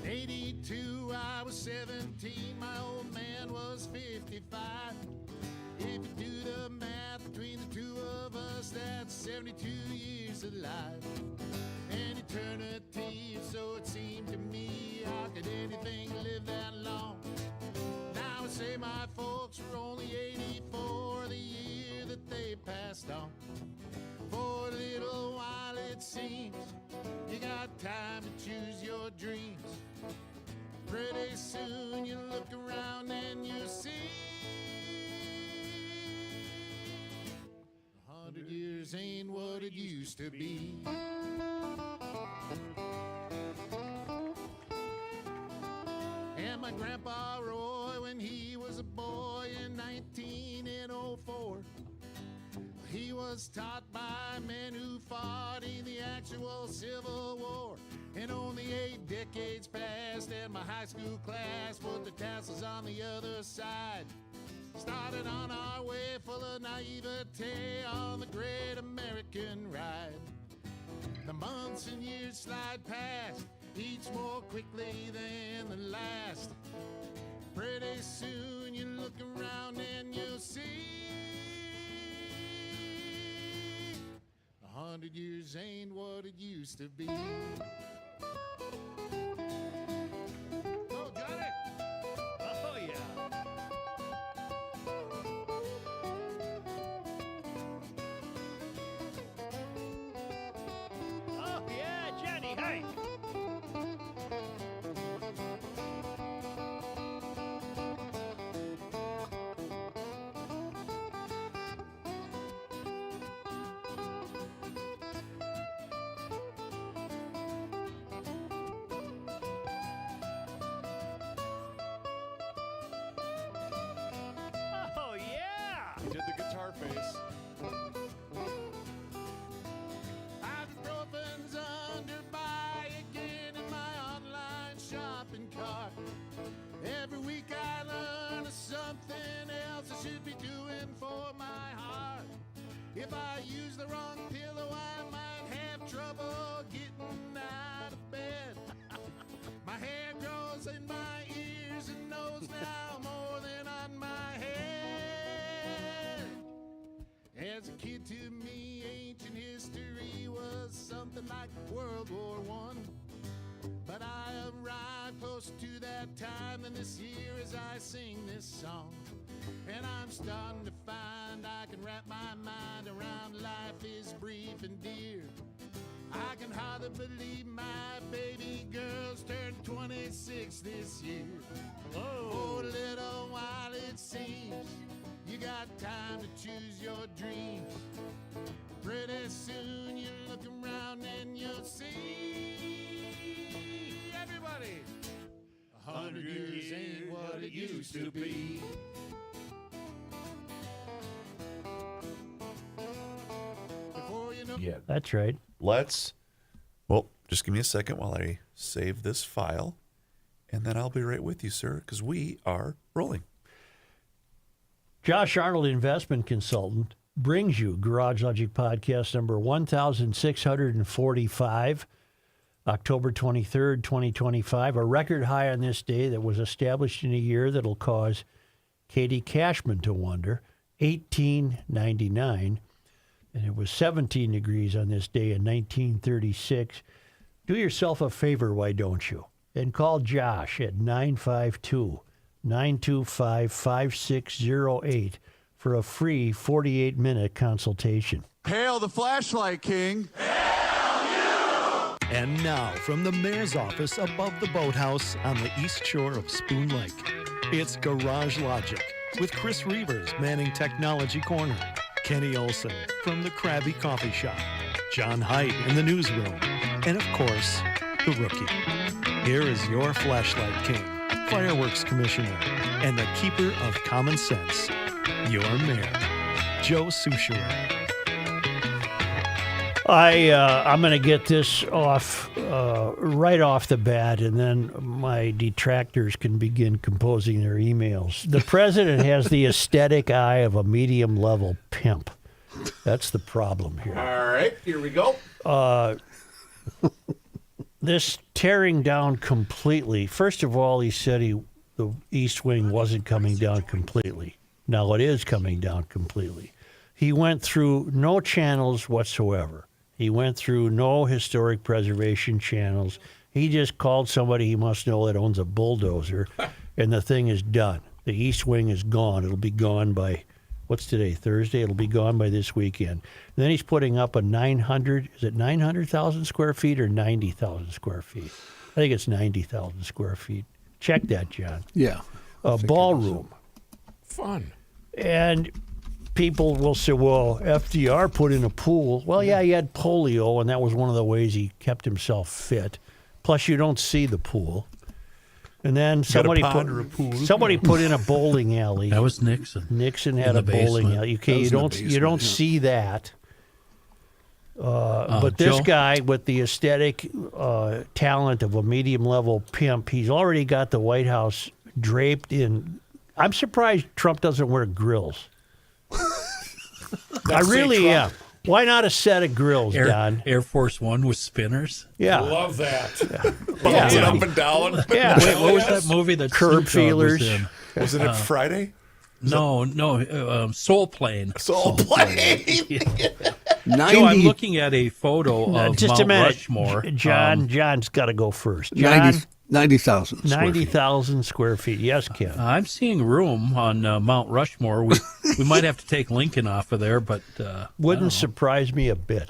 '82, I was 17, my old man was 55. If you do the math between the two of us, that's 72 years of life. An eternity, so it seemed to me. How could anything live that long? Now I say my folks were only 84 the year that they passed on. For a little while it seems you got time to choose your dreams. Pretty soon you look around and you see 100 years ain't what it used to be. And my grandpa Roy, when he was a boy in 1904, he was taught by men who fought in the actual Civil War. And only 8 decades passed and my high school class put the tassels on the other side. Started on our way full of naivete on the great American ride. The months and years slide past, each more quickly than the last. Pretty soon you look around and you'll see 100 years ain't what it used to be. Oh, got it! Oh, yeah. Oh, yeah, Johnny, hey! Oh, yeah! He did the guitar face. Ibuprofen's under buy again in my online shopping cart. Every week I learn of something else I should be doing for my heart. If I use the wrong pillow, I might have trouble getting out of bed. My hair grows in my ears and nose now more than on my head. As a kid, to me, ancient history was something like World War I. But I arrived close to that time than this year as I sing this song. And I'm starting to find I can wrap my mind around life is brief and dear. I can hardly believe my baby girl's turned 26 this year. For a little while it seems you got time to choose your dreams. Pretty soon you look around and you'll see everybody 100 years ain't what it used to be. Before you know Yeah, that's right. Just give me a second while I save this file, and then I'll be right with you, sir, because we are rolling. Josh Arnold, investment consultant, brings you Garage Logic Podcast number 1645, October 23rd, 2025, a record high on this day that was established in a year that'll cause Katie Cashman to wonder, 1899, and it was 17 degrees on this day in 1936. Do yourself a favor, why don't you? And call Josh at 952-925-5608 for a free 48-minute consultation. Hail the flashlight king. And now, from the mayor's office above the boathouse on the east shore of Spoon Lake, it's Garage Logic with Chris Reavers manning Technology Corner, Kenny Olson from the Krabby Coffee Shop, John Haidt in the newsroom, and of course, the rookie. Here is your flashlight king, fireworks commissioner, and the keeper of common sense, your mayor, Joe Soucheray. I'm going to get this off right off the bat, and then my detractors can begin composing their emails. The president has the aesthetic eye of a medium-level pimp. That's the problem here. All right, here we go. this tearing down completely. First of all, he said the East Wing wasn't coming down completely. Now it is coming down completely. He went through no channels whatsoever. He went through no historic preservation channels. He just called somebody he must know that owns a bulldozer, and the thing is done. The East Wing is gone. It'll be gone by, what's today, Thursday? It'll be gone by this weekend. And then he's putting up a 900,000 square feet or 90,000 square feet? I think it's 90,000 square feet. Check that, John. Yeah. A ballroom. Fun. And people will say, well, FDR put in a pool. Well, yeah, he had polio, and that was one of the ways he kept himself fit. Plus, you don't see the pool. And then somebody put in a bowling alley. That was Nixon. Nixon had a the bowling basement. alley. Okay, you don't see that. But this Joe? guy with the aesthetic talent of a medium-level pimp, he's already got the White House draped in. I'm surprised Trump doesn't wear grills. I really am. Why not a set of grills, Don? Air Force One with spinners. Yeah. Love that. Bouncing up and down. Yeah. Wait, what was that movie that Curb Snoop Dogg was feelers. in? Wasn't it Friday? No, Soul Plane. Soul Plane. Joe, I'm looking at a photo of Just Mount a minute. Rushmore. John's got to go first. John, 90,000. 90,000 square feet. Yes, Ken. I'm seeing room on Mount Rushmore. We might have to take Lincoln off of there, but Wouldn't surprise me a bit.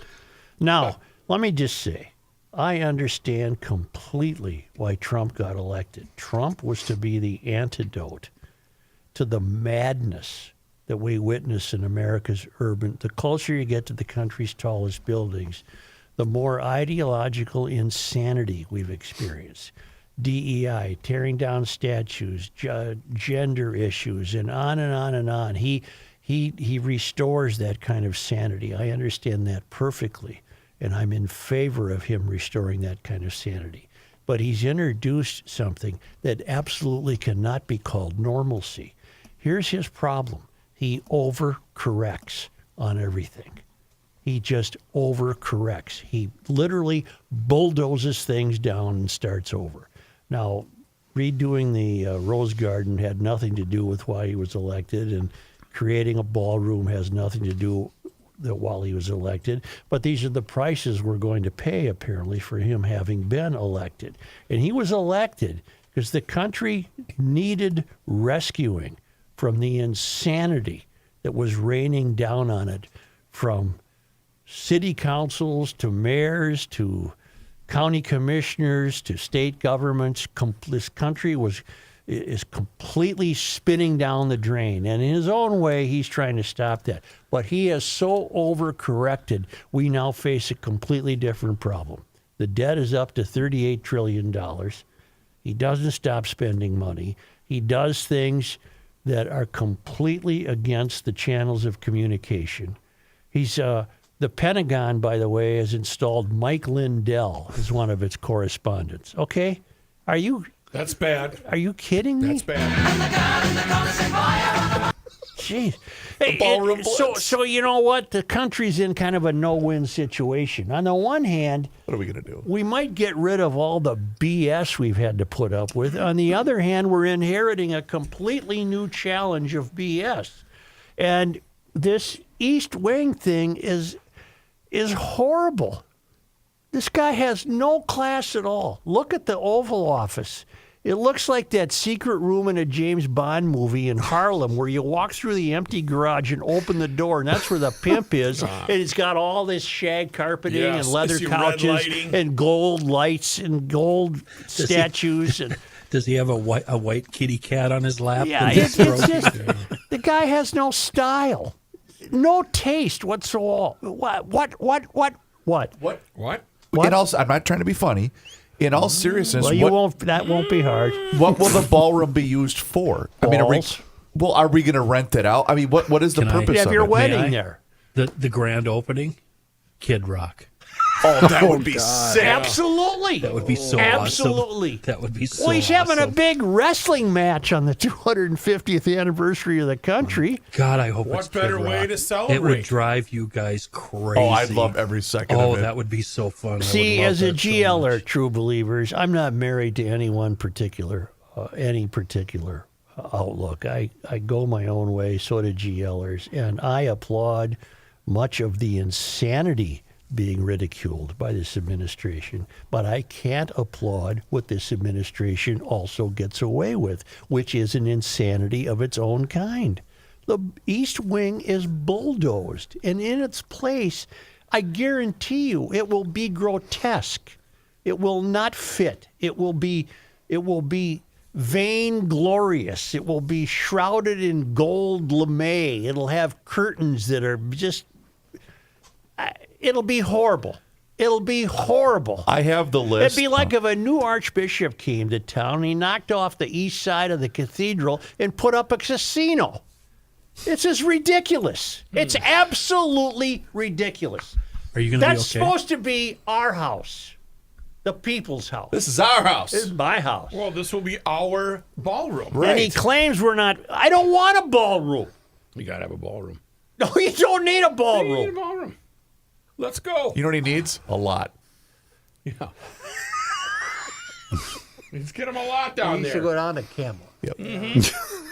Now, let me just say, I understand completely why Trump got elected. Trump was to be the antidote to the madness that we witness in America's urban. The closer you get to the country's tallest buildings, the more ideological insanity we've experienced. DEI, tearing down statues, gender issues, and on and on and on. He restores that kind of sanity. I understand that perfectly, and I'm in favor of him restoring that kind of sanity. But he's introduced something that absolutely cannot be called normalcy. Here's his problem. He overcorrects on everything. He just overcorrects. He literally bulldozes things down and starts over. Now, redoing the Rose Garden had nothing to do with why he was elected, and creating a ballroom has nothing to do with while he was elected. But these are the prices we're going to pay, apparently, for him having been elected. And he was elected because the country needed rescuing from the insanity that was raining down on it, from city councils to mayors to county commissioners to state governments. This country is completely spinning down the drain. And in his own way, he's trying to stop that. But he has so overcorrected, we now face a completely different problem. The debt is up to $38 trillion. He doesn't stop spending money. He does things that are completely against the channels of communication. He's the Pentagon, by the way, has installed Mike Lindell as one of its correspondents. Okay? That's bad. Are you kidding me? That's bad. Jeez. Hey, ballroom so you know what? The country's in kind of a no-win situation. On the one hand, What are we going to do? we might get rid of all the BS we've had to put up with. On the other hand, we're inheriting a completely new challenge of BS. And this East Wing thing is horrible. This guy has no class at all. Look at the Oval Office. It looks like that secret room in a James Bond movie in Harlem where you walk through the empty garage and open the door, and that's where the pimp is. And it's got all this shag carpeting Yes, and leather I see red couches lighting. and gold lights and gold statues. And does he have a white kitty cat on his lap? yeah, when he's it's stroking? just the guy has no style, no taste whatsoever. What? What? In all, I'm not trying to be funny. In all seriousness, Well, that won't be hard. what will the ballroom be used for? I mean, Balls. are we going to rent it out? I mean, what is the Can I- purpose You have of your it? wedding May I? there. The grand opening, Kid Rock. Oh, that would be sick. Absolutely. That would be so Absolutely. awesome. That would be so Well, he's having a awesome. big wrestling match on the 250th anniversary of the country. God, I hope What it's Kid better way Rock. to It celebrate? would drive you guys crazy. Oh, I'd love every second Oh, of it. that would be so fun. I would See, love as a that so GLer, much. true believers, I'm not married to any one particular, outlook. I go my own way, so do GLers, and I applaud much of the insanity being ridiculed by this administration. But I can't applaud what this administration also gets away with, which is an insanity of its own kind. The East Wing is bulldozed, and in its place, I guarantee you, it will be grotesque. It will not fit. It will be vainglorious. It will be shrouded in gold lame. It'll have curtains that are just. It'll be horrible. It'll be horrible. I have the list. It'd be like if a new archbishop came to town and he knocked off the east side of the cathedral and put up a casino. It's just ridiculous. It's absolutely ridiculous. Are you going to be okay? That's supposed to be our house, the people's house. This is our house. This is my house. Well, this will be our ballroom. Right. And he claims we're not. I don't want a ballroom. We got to have a ballroom. No, you don't need a We need a ballroom. ballroom. Let's go. You know what he needs? A lot. Yeah. Let's get him a lot down You there. should go down to Camel. Yep.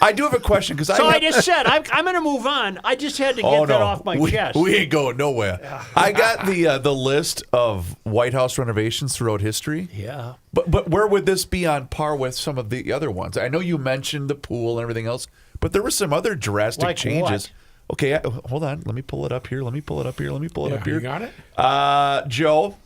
I do have a question because So I just said I'm going to move on. I just had to get that off my chest. We ain't going nowhere. I got the list of White House renovations throughout history. Yeah. But where would this be on par with some of the other ones? I know you mentioned the pool and everything else, but there were some other drastic Like changes. what? Okay, hold on. Let me pull it up here. Let me pull it up here. You got it? Joe,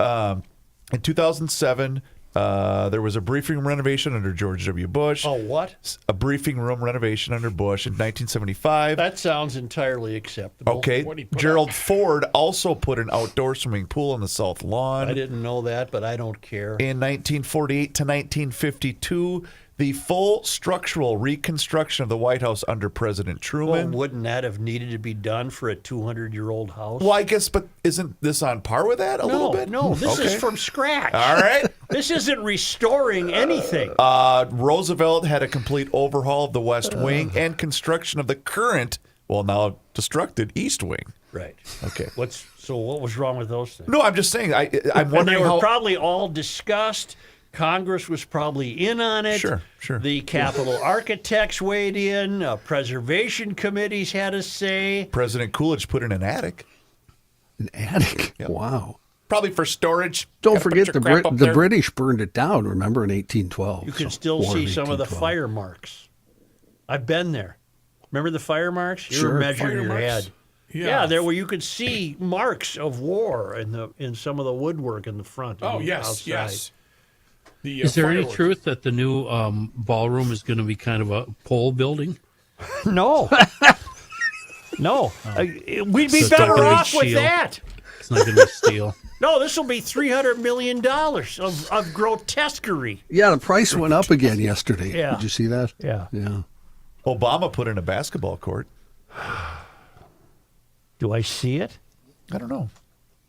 in 2007, there was a briefing room renovation under George W. Bush. Oh, what? A briefing room renovation under Bush in 1975. That sounds entirely acceptable. Okay. What'd he put Gerald Ford also put an outdoor swimming pool on the South Lawn. I didn't know that, but I don't care. In 1948 to 1952, the full structural reconstruction of the White House under President Well, Truman. wouldn't that have needed to be done for a 200-year-old house? Well, I guess, but isn't this on par with that a little bit? No, this is Okay. from scratch. All right. This isn't restoring anything. Roosevelt had a complete overhaul of the West Wing and construction of the current, well, now destructed East Wing. Right. Okay. So what was wrong with those things? No, I'm just saying. I'm And they wondering were how. probably all discussed. Congress was probably in on it. Sure. The Capitol architects weighed in. Preservation committees had a say. President Coolidge put in an attic, An attic. Wow. probably for storage. Don't Gotta forget put your crap up the there. British burned it down, remember, in 1812. You can So, still War see some of the 1812. fire marks. I've been there. Remember the fire marks? You Sure. were measuring Fire your marks? head. Yeah, there where you could see marks of war in some of the woodwork in the front. Oh, and yes, outside. yes. The, Is there any fireworks. truth that the new ballroom is going to be kind of a pole building? No. No. We'd be So better don't off with shield. that. It's not going to be steel. No, this will be $300 million of grotesquerie. Yeah, the price went up again yesterday. Yeah. Did you see that? Yeah. Yeah. Obama put in a basketball court. Do I see it? I don't know.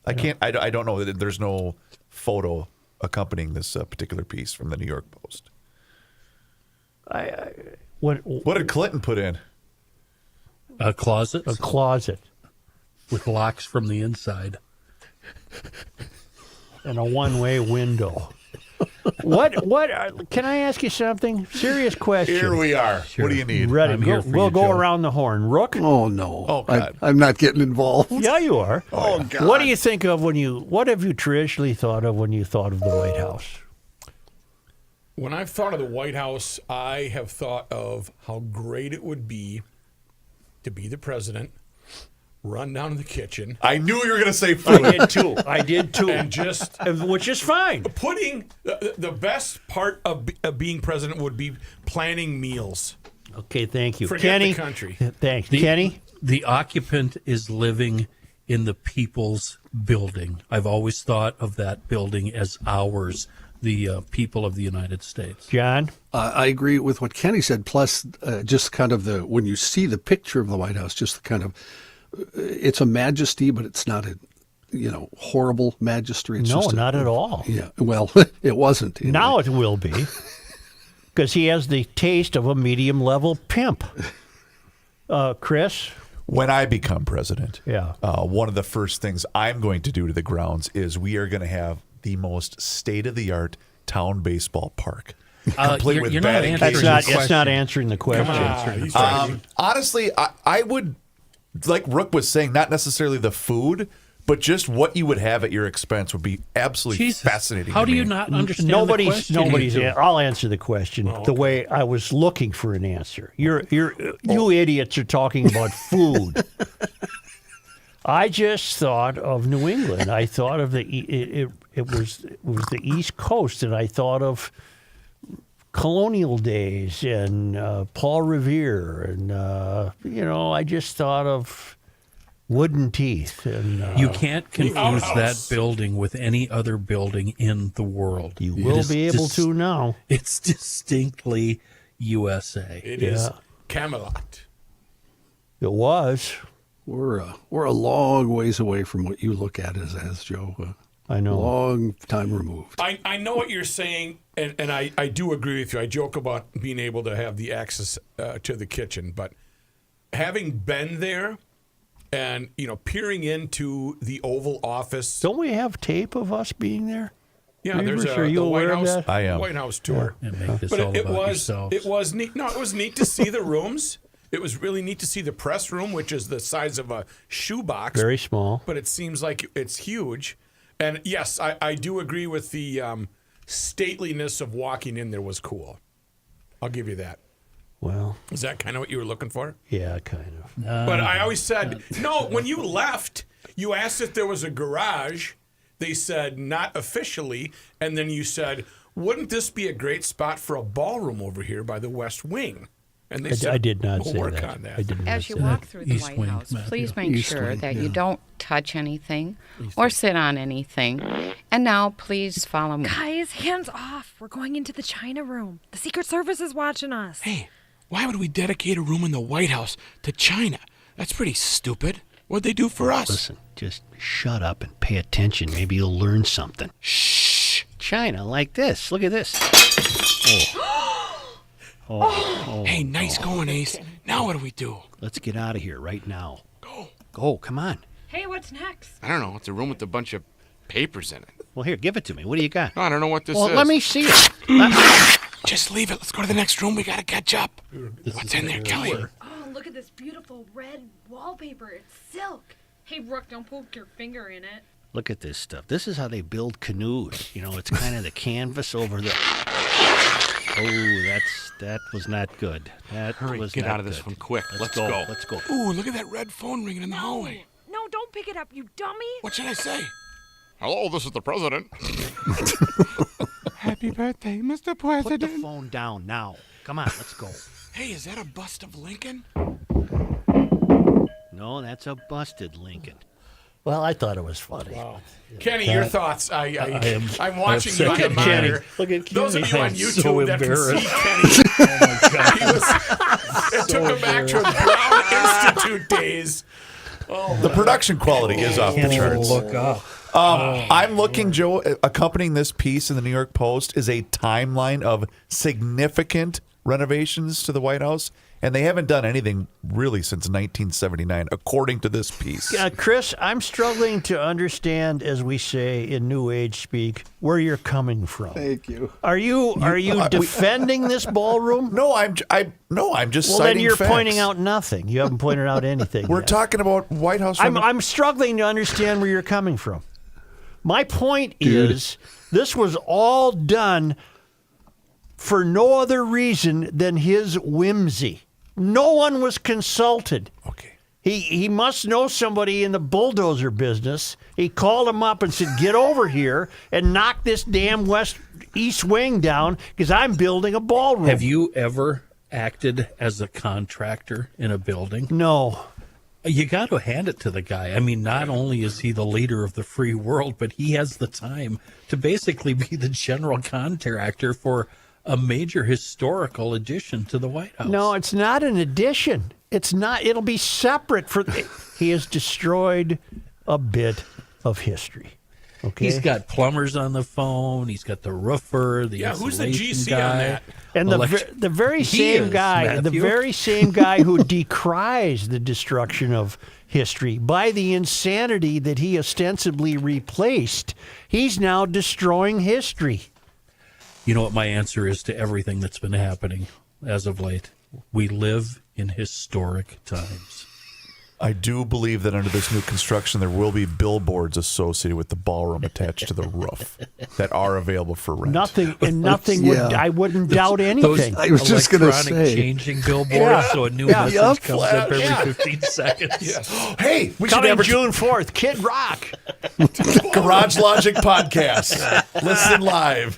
I can't. I don't know. There's no photo accompanying this particular piece from the New York Post. What did Clinton put in? A closet A closet with locks from the inside. and a one-way window. What? Can I ask you something? Serious question. Here we are. What do you need? Ready? I'm here for We'll you, go Joe. around the horn. Rook? Oh, no. Oh, God. I'm not getting involved. Yeah, you are. Oh, God. What do you think of what have you traditionally thought of when you thought of the White House? When I've thought of the White House, I have thought of how great it would be to be the president, run down to the kitchen, I knew you were going to say I food. did too. and just Which is fine. putting the best part of being president would be planning meals. Okay, thank you. Forget Kenny. the country. Thanks. Kenny? The occupant is living in the people's building. I've always thought of that building as ours, the people of the United States. John? I agree with what Kenny said. Plus, just kind of when you see the picture of the White House, just kind of, it's a majesty, but it's not horrible majesty. It's No, just not at all. Yeah, well, it wasn't. Anyway. Now it will be, because he has the taste of a medium-level pimp. Chris? When I become president, Yeah. one of the first things I'm going to do to the grounds is we are going to have the most state-of-the-art town baseball park. Complete with you're not batting answering cages. That's not answering the question. He's trying to- Honestly, I would, like Rook was saying, not necessarily the food, but just what you would have at your expense would be absolutely Jesus, fascinating. How to do you me. not understand Nobody's. the question? I'll answer the question the way I was looking for an answer. You idiots are talking about food. I just thought of New England. I thought of it was the East Coast, and I thought of colonial days and Paul Revere, and I just thought of wooden teeth. And You can't confuse outhouse. that building with any other building in the world. you It will is be able to now. It's distinctly USA. It is Yeah. Camelot. It was. We're a long ways away from what you look at as Joe. I know. Long time removed. I know what you're saying, and I do agree with you. I joke about being able to have the access to the kitchen, but having been there and, peering into the Oval Office. Don't we have tape of us being there? Yeah, there's Reavers, are you the White aware of House, that? I am. White House tour. And make this But all it about was yourselves. it was neat. No, it was neat to see the rooms. It was really neat to see the press room, which is the size of a shoebox. Very small. But it seems like it's huge. And yes, I do agree with the stateliness of walking in there was cool. I'll give you that. Well, Is that kind of what you were looking for? yeah, kind of. But I always said, no, when you left, you asked if there was a garage. They said, not officially. And then you said, wouldn't this be a great spot for a ballroom over here by the West Wing? And they said, I did not we'll say work that. on that. I did not As you say walk that. through the East White Wing, House, Matthew. please make East sure Wing, that yeah. you don't touch anything or sit on anything. And now, please follow me. Guys, hands off. We're going into the China room. The Secret Service is watching us. Hey, why would we dedicate a room in the White House to China? That's pretty stupid. What'd they do for us? Listen, just shut up and pay attention. Maybe you'll learn something. Shh. China, like this. Look at this. Hey, nice going, Ace. Now what do we do? Let's get out of here right now. Go. Go, come on. Hey, what's next? I don't know. It's a room with a bunch of papers in it. Well, here, give it to me. What do you got? I don't know what this Well, is. let me see it. Just leave it. Let's go to the next room. We gotta catch up. What's in there, Kelly? Oh, look at this beautiful red wallpaper. It's silk. Hey, Rook, don't poke your finger in it. Look at this stuff. This is how they build canoes. It's kind of the canvas over the. Oh, that was not good. That Hurry, was get not out of this good. one quick. Let's go. go. Let's go. Ooh, look at that red phone ringing in the hallway. No, don't pick it up, you dummy. What should I say? Hello, this is the president. Happy birthday, Mr. Put the President. phone down now. Come on, let's go. Hey, is that a bust of Lincoln? No, that's a busted Lincoln. Well, I thought it was funny. Wow. Kenny, your thoughts. I'm watching I'm you on the sick. monitor. Look at Those of Kenny. you on I'm YouTube so that can see embarrassed. Kenny. It took him back to his Brown Institute days. The production quality is off the Can't even charts. look up. I'm looking, Joe, accompanying this piece in the New York Post is a timeline of significant renovations to the White House, and they haven't done anything really since 1979, according to this piece. Chris, I'm struggling to understand, as we say in New Age speak, where you're coming from. Thank you. Are you defending this ballroom? No, I'm just Well, citing then you're facts. pointing out nothing. You haven't pointed out anything. We're yet. talking about White House. I'm struggling to understand where you're coming from. My point is, this was all done for no other reason than his whimsy. No one was consulted. Okay. He must know somebody in the bulldozer business. He called him up and said, "Get over here and knock this damn East Wing down because I'm building a ballroom." Have you ever acted as a contractor in a building? No. You got to hand it to the guy. I mean, not only is he the leader of the free world, but he has the time to basically be the general contractor for a major historical addition to the White House. No, it's not an addition. It's not. It'll be separate. He has destroyed a bit of history. Okay. He's got plumbers on the phone. He's got the roofer. The who's the installation GC guy. on that? And the very same guy, who decries the destruction of history by the insanity that he ostensibly replaced, he's now destroying history. You know what my answer is to everything that's been happening as of late? We live in historic times. I do believe that under this new construction, there will be billboards associated with the ballroom attached to the roof that are available for rent. Nothing I wouldn't doubt anything. I was just going to say. Changing billboards, so a new message comes up every 15 seconds. Hey, we should Coming have June 4th, Kid Rock. Garage Logic podcast. Listen live.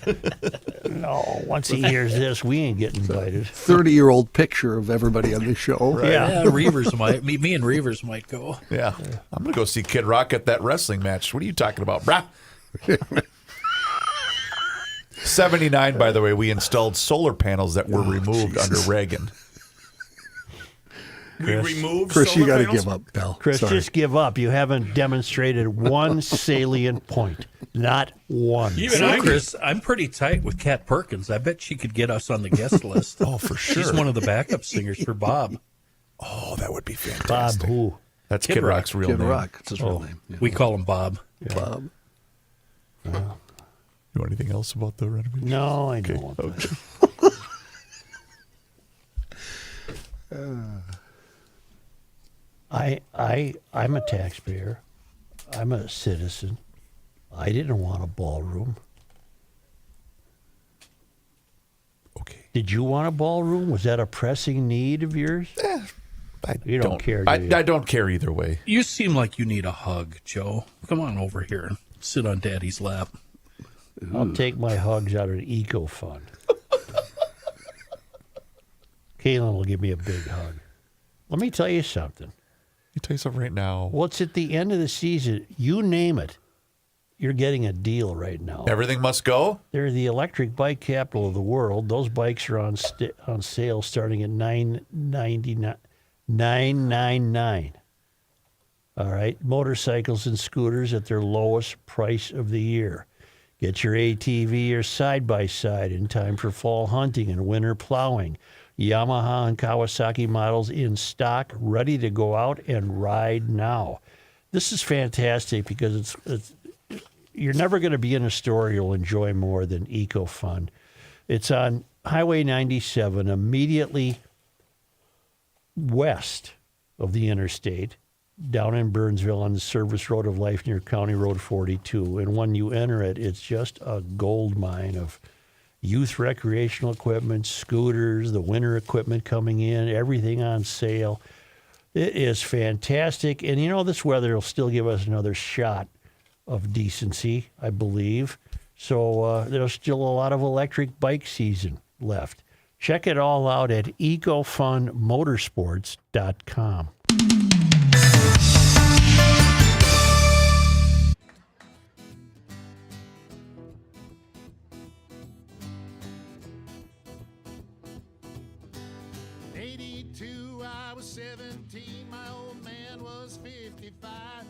No, once he hears this, we ain't getting invited. 30-year-old picture of everybody on the show. Right. Yeah, Reavers might. Me and Reavers might go. Yeah. I'm going to go see Kid Rock at that wrestling match. What are you talking about, brah? 79, by the way, we installed solar panels that were removed under Reagan. We removed Chris, solar you got to panels? give up, pal. Chris, Sorry. just give up. You haven't demonstrated one salient point. Not one. Even So, I Chris, I'm pretty tight with Kat Perkins. I bet she could get us on the guest list. Oh, for sure. She's one of the backup singers for Bob. Oh, that would be Bob fantastic. who? That's Kid Kid Rock. Rock's real Kid name. Rock. It's his real name. Yeah. We call him Bob. Bob. You want anything else about the renovation? No, I don't want that. I'm a taxpayer. I'm a citizen. I didn't want a ballroom. Okay. Did you want a ballroom? Was that a pressing need of yours? You don't care, do you? I don't care either way. You seem like you need a hug, Joe. Come on over here and sit on Daddy's lap. I'll take my hugs out of the Eco Fund. Caitlin will give me a big hug. Let me tell you something. Let me tell you something right now. Well, it's at the end of the season. You name it. You're getting a deal right now. Everything must go? They're the electric bike capital of the world. Those bikes are on sale starting at $999. All right. Motorcycles and scooters at their lowest price of the year. Get your ATV or side-by-side in time for fall hunting and winter plowing. Yamaha and Kawasaki models in stock, ready to go out and ride now. This is fantastic because it's you're never going to be in a store you'll enjoy more than EcoFun. It's on Highway 97, immediately west of the interstate, down in Burnsville on the service road of life near County Road 42. And when you enter it, it's just a gold mine of youth recreational equipment, scooters, the winter equipment coming in, everything on sale. It is fantastic. And you know, this weather will still give us another shot of decency, I believe. So there's still a lot of electric bike season left. Check it all out at ecofunmotorsports.com. I was 17, my old man was 55.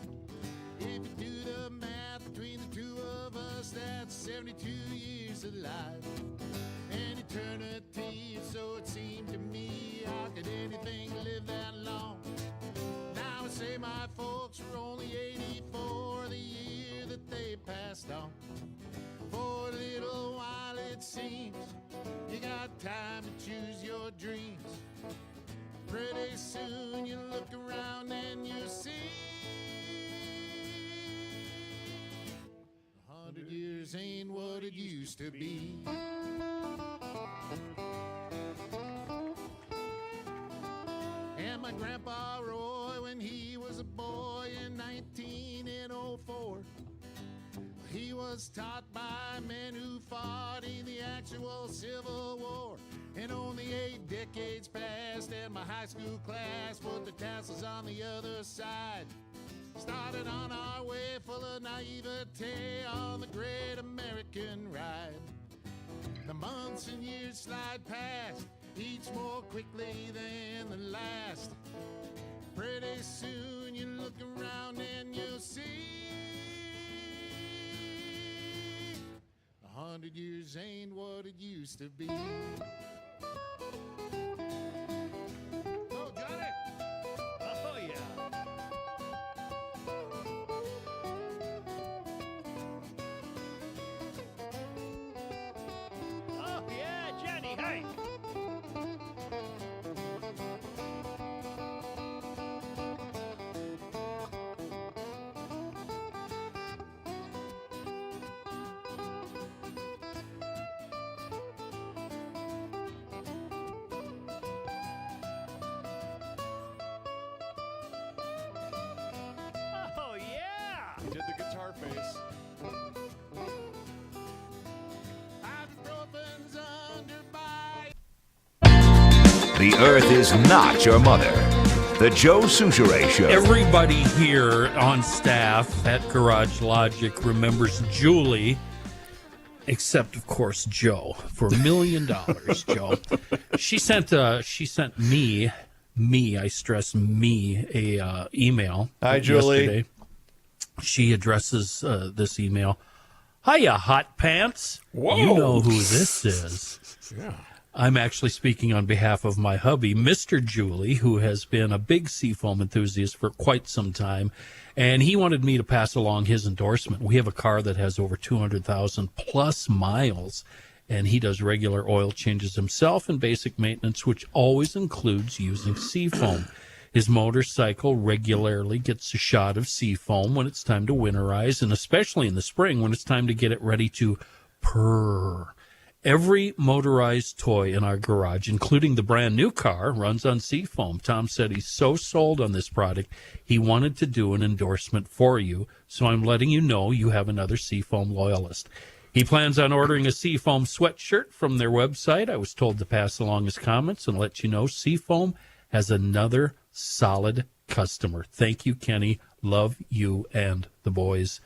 If you do the math between the two of us, that's 72 years alive. An eternity, so it seemed to me. How could anything live that long? Now I say my folks were only 84 the year that they passed on. For a little while it seems you got time to choose your dreams. Pretty soon you look around and you see 100 years ain't what it used to be. And my grandpa Roy, when he was a boy in 1904, he was taught by men who fought in the actual Civil War. And only 8 decades passed and my high school class put the tassels on the other side. Started on our way full of naivete on the great American ride. The months and years slide past, each more quickly than the last. Pretty soon you look around and you'll see 100 years ain't what it used to be. Oh, Johnny! Oh, yeah. Oh, yeah, Jenny, hey. Oh, yeah. He did the guitar face. Ibuprofen's under my The Earth is not your mother. The Joe Souchere Show. Everybody here on staff at Garage Logic remembers Julie, except of course Joe, for $1 million. Joe, she sent me, I stress me, a email. Hi, Julie. Yesterday. She addresses this email. Hiya, hot pants. Whoa. You know who this is. Yeah. I'm actually speaking on behalf of my hubby, Mr. Julie, who has been a big seafoam enthusiast for quite some time, and he wanted me to pass along his endorsement. We have a car that has over 200,000 plus miles, and he does regular oil changes himself and basic maintenance, which always includes using seafoam. His motorcycle regularly gets a shot of seafoam when it's time to winterize, and especially in the spring when it's time to get it ready to purr. Every motorized toy in our garage, including the brand new car, runs on seafoam. Tom said he's so sold on this product, he wanted to do an endorsement for you. So I'm letting you know you have another seafoam loyalist. He plans on ordering a seafoam sweatshirt from their website. I was told to pass along his comments and let you know Seafoam has another solid customer. Thank you, Kenny. Love you and the boys.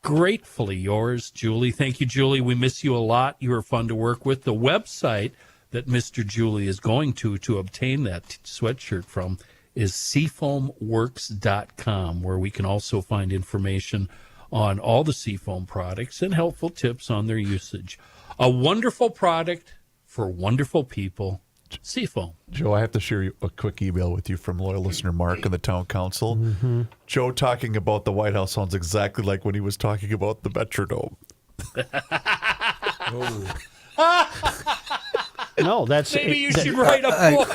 Gratefully yours, Julie. Thank you, Julie. We miss you a lot. You were fun to work with. The website that Mr. Julie is going to obtain that sweatshirt from is seafoamworks.com, where we can also find information on all the Seafoam products and helpful tips on their usage. A wonderful product for wonderful people. Seafoam. Joe, I have to share a quick email with you from loyal listener Mark in the town council. Mm-hmm. Joe talking about the White House sounds exactly like when he was talking about the Metrodome. No, that's Maybe you should write a book.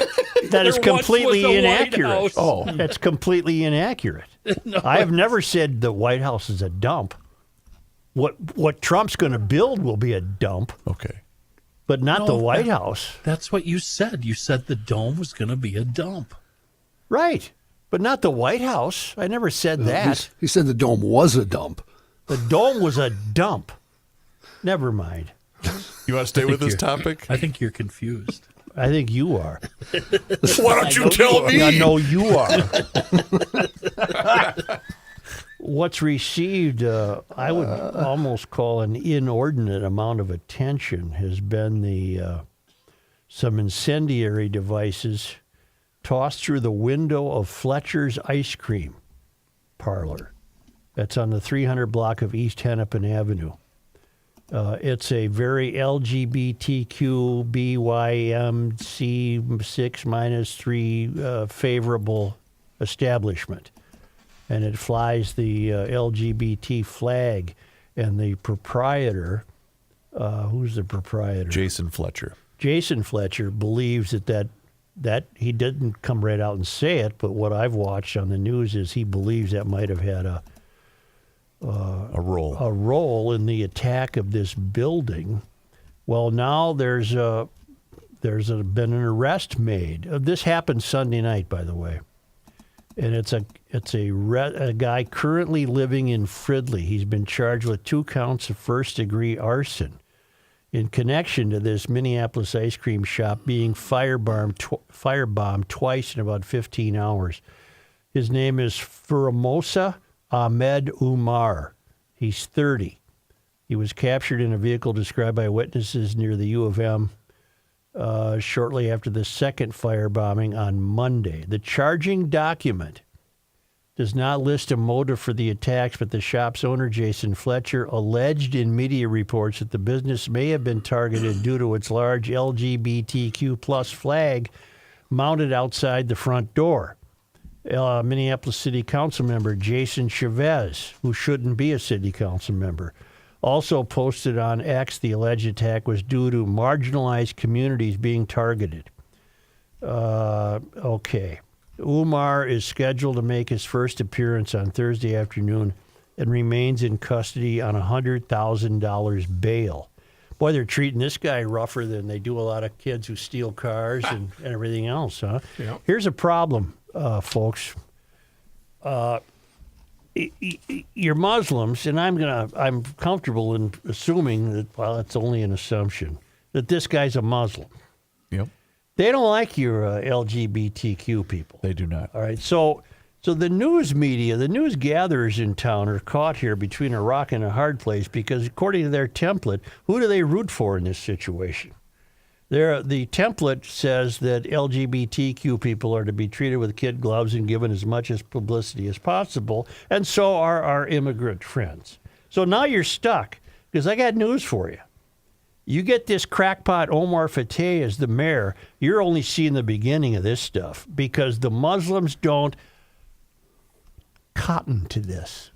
That is There once completely was a White inaccurate. House. Oh, that's completely inaccurate. No, I have never said the White House is a dump. What Trump's going to build will be a dump. Okay. But not No, the White House. That's what you said. You said the dome was going to be a dump. Right. But not the White House. I never said that. He said the dome was a dump. The dome was a dump. Never mind. You want to stay with this topic? I think you're confused. I think you are. Why don't you tell me? I know you are. What's received, I would almost call an inordinate amount of attention, has been some incendiary devices tossed through the window of Fletcher's Ice Cream Parlor. That's on the 300 block of East Hennepin Avenue. It's a very LGBTQ BYMC 6-3 favorable establishment. And it flies the LGBT flag. And the proprietor, who's the proprietor? Jason Fletcher. Jason Fletcher believes that he didn't come right out and say it, but what I've watched on the news is he believes that might have had a role in the attack of this building. Well, now there's been an arrest made. This happened Sunday night, by the way, and it's a guy currently living in Fridley. He's been charged with 2 counts of first-degree arson in connection to this Minneapolis ice cream shop being firebombed twice in about 15 hours. His name is Furamosa Ahmed Umar. He's 30. He was captured in a vehicle described by witnesses near the U of M shortly after the second firebombing on Monday. The charging document does not list a motive for the attacks, but the shop's owner, Jason Fletcher, alleged in media reports that the business may have been targeted due to its large LGBTQ plus flag mounted outside the front door. Minneapolis City Council member Jason Chavez, who shouldn't be a city council member, also posted on X the alleged attack was due to marginalized communities being targeted. Okay. Umar is scheduled to make his first appearance on Thursday afternoon and remains in custody on $100,000 bail. Boy, they're treating this guy rougher than they do a lot of kids who steal cars and everything else, huh? Yeah. Here's a problem, folks. You're Muslims, and I'm comfortable in assuming that, well, it's only an assumption, that this guy's a Muslim. Yep. They don't like your LGBTQ people. They do not. All right. So the news media, the news gatherers in town are caught here between a rock and a hard place because according to their template, who do they root for in this situation? The template says that LGBTQ people are to be treated with kid gloves and given as much as publicity as possible, and so are our immigrant friends. So now you're stuck because I got news for you. You get this crackpot Omar Fateh as the mayor, you're only seeing the beginning of this stuff because the Muslims don't cotton to this.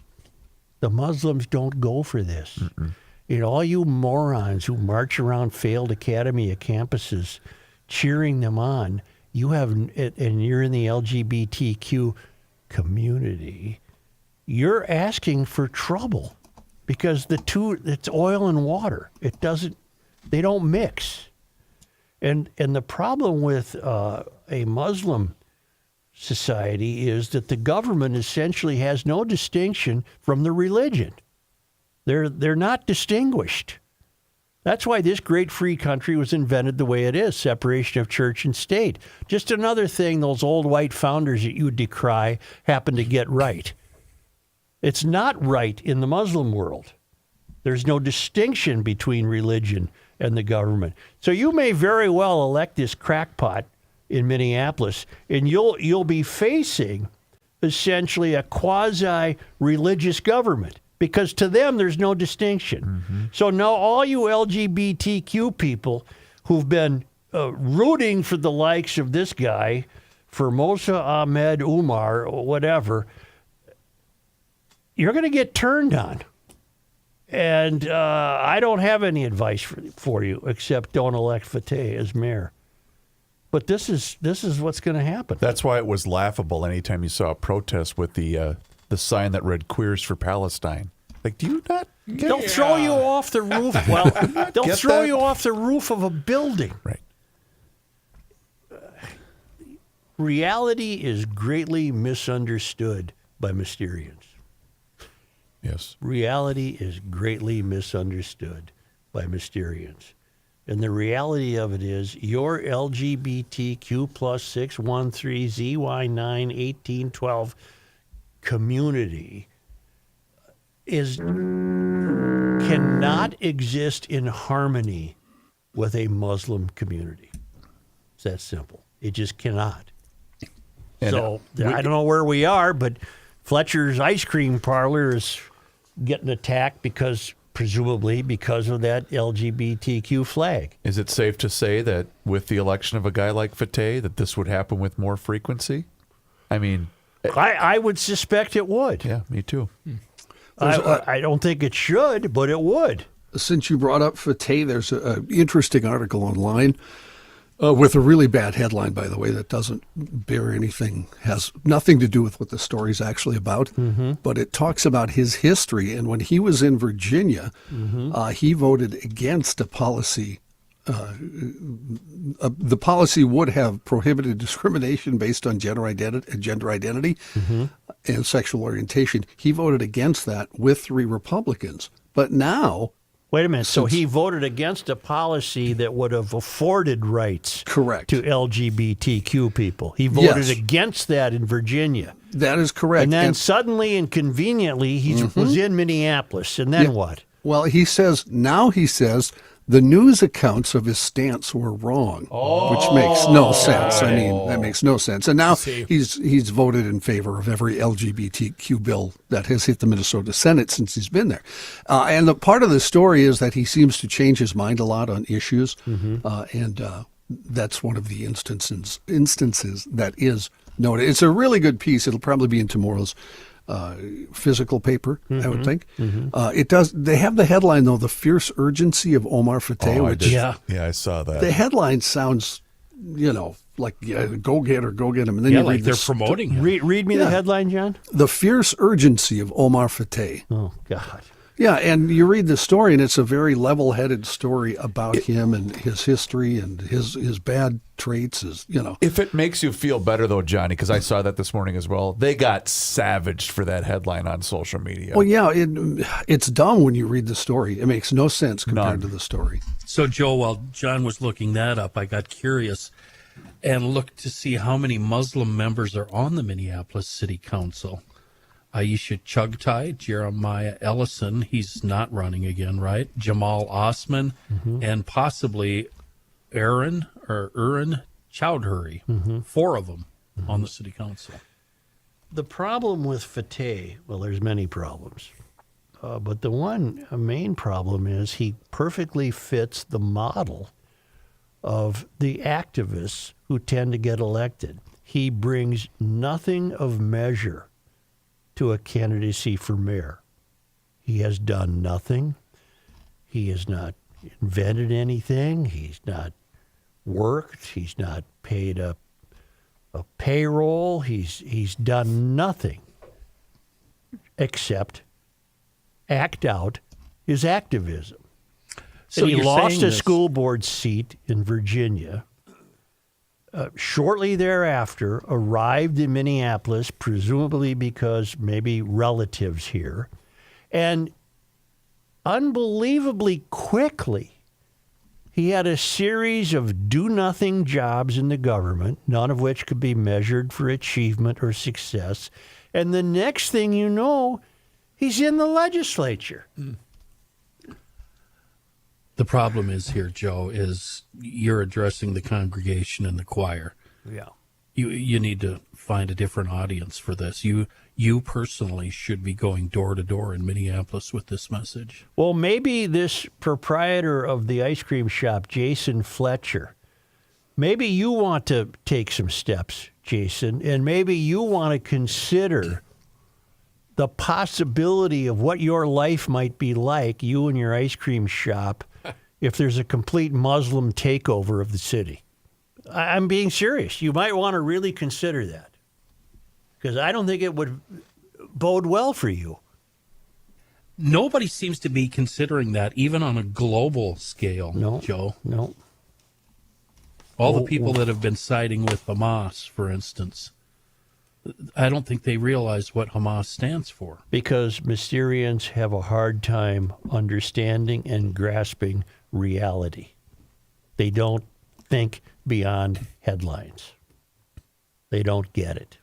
The Muslims don't go for this. You know, all you morons who march around failed academy campuses cheering them on, you have, and you're in the LGBTQ community, you're asking for trouble because it's oil and water. They don't mix. And the problem with a Muslim society is that the government essentially has no distinction from the religion. They're not distinguished. That's why this great free country was invented the way it is, separation of church and state. Just another thing those old white founders that you decry happen to get right. It's not right in the Muslim world. There's no distinction between religion and the government. So you may very well elect this crackpot in Minneapolis, and you'll be facing essentially a quasi-religious government because to them there's no distinction. So now all you LGBTQ people who've been rooting for the likes of this guy, for Mosa Ahmed Umar or whatever, you're going to get turned on. And I don't have any advice for you except don't elect Fateh as mayor. But this is what's going to happen. That's why it was laughable anytime you saw a protest with the sign that read "Queers for Palestine." Like, do you not? They'll throw you off the roof. Well, they'll throw you off the roof of a building. Right. Reality is greatly misunderstood by Mysterians. Yes. Reality is greatly misunderstood by Mysterians. And the reality of it is your LGBTQ plus 613 ZY9 1812 community cannot exist in harmony with a Muslim community. It's that simple. It just cannot. And so I don't know where we are, but Fletcher's ice cream parlor is getting attacked presumably because of that LGBTQ flag. Is it safe to say that with the election of a guy like Fateh that this would happen with more frequency? I mean, I would suspect it would. Yeah, me too. I don't think it should, but it would. Since you brought up Fateh, there's an interesting article online with a really bad headline, by the way, that doesn't bear anything, has nothing to do with what the story's actually about. But it talks about his history. And when he was in Virginia, he voted against a policy. The policy would have prohibited discrimination based on gender identity and sexual orientation. He voted against that with 3 Republicans. But now... Wait a minute. So he voted against a policy that would have afforded rights to LGBTQ people. He voted against that in Virginia. That is correct. And then suddenly and conveniently he was in Minneapolis. And then what? Well, he says The news accounts of his stance were wrong, which makes no sense. I mean, that makes no sense. And now he's voted in favor of every LGBTQ bill that has hit the Minnesota Senate since he's been there. And the part of the story is that he seems to change his mind a lot on issues, and that's one of the instances that is noted. It's a really good piece. It'll probably be in tomorrow's physical paper, I would think. It does. They have the headline though, "The Fierce Urgency of Omar Fateh." I saw that. The headline sounds, like go get him, and then you like read they're promoting him. Read me the headline, John. "The Fierce Urgency of Omar Fateh." Oh God. Yeah, and you read the story, and it's a very level-headed story about him and his history and his bad traits. If it makes you feel better, though, Johnny, because I saw that this morning as well, they got savaged for that headline on social media. Well, yeah, it's dumb when you read the story. It makes no sense compared to the story. So, Joe, while John was looking that up, I got curious and looked to see how many Muslim members are on the Minneapolis City Council. Aisha Chugtai, Jeremiah Ellison, he's not running again, right? Jamal Osman, and possibly Urin Chowdhury. 4 of them on the city council. The problem with Fateh, well, there's many problems. But the one main problem is he perfectly fits the model of the activists who tend to get elected. He brings nothing of measure to a candidacy for mayor. He has done nothing. He has not invented anything. He's not worked. He's not paid a payroll. He's done nothing except act out his activism. So and he you're lost saying a this- school board seat in Virginia. Shortly thereafter, arrived in Minneapolis, presumably because maybe relatives here, and unbelievably quickly, he had a series of do-nothing jobs in the government, none of which could be measured for achievement or success. And the next thing you know, he's in the legislature. The problem is here, Joe, is you're addressing the congregation and the choir. Yeah. You need to find a different audience for this. You personally should be going door to door in Minneapolis with this message. Well, maybe this proprietor of the ice cream shop, Jason Fletcher, maybe you want to take some steps, Jason, and maybe you want to consider the possibility of what your life might be like, you and your ice cream shop, if there's a complete Muslim takeover of the city. I'm being serious. You might want to really consider that, because I don't think it would bode well for you. Nobody seems to be considering that, even on a global scale, Joe. No. All the people that have been siding with Hamas, for instance, I don't think they realize what Hamas stands for. Because Mysterians have a hard time understanding and grasping reality. They don't think beyond headlines. They don't get it.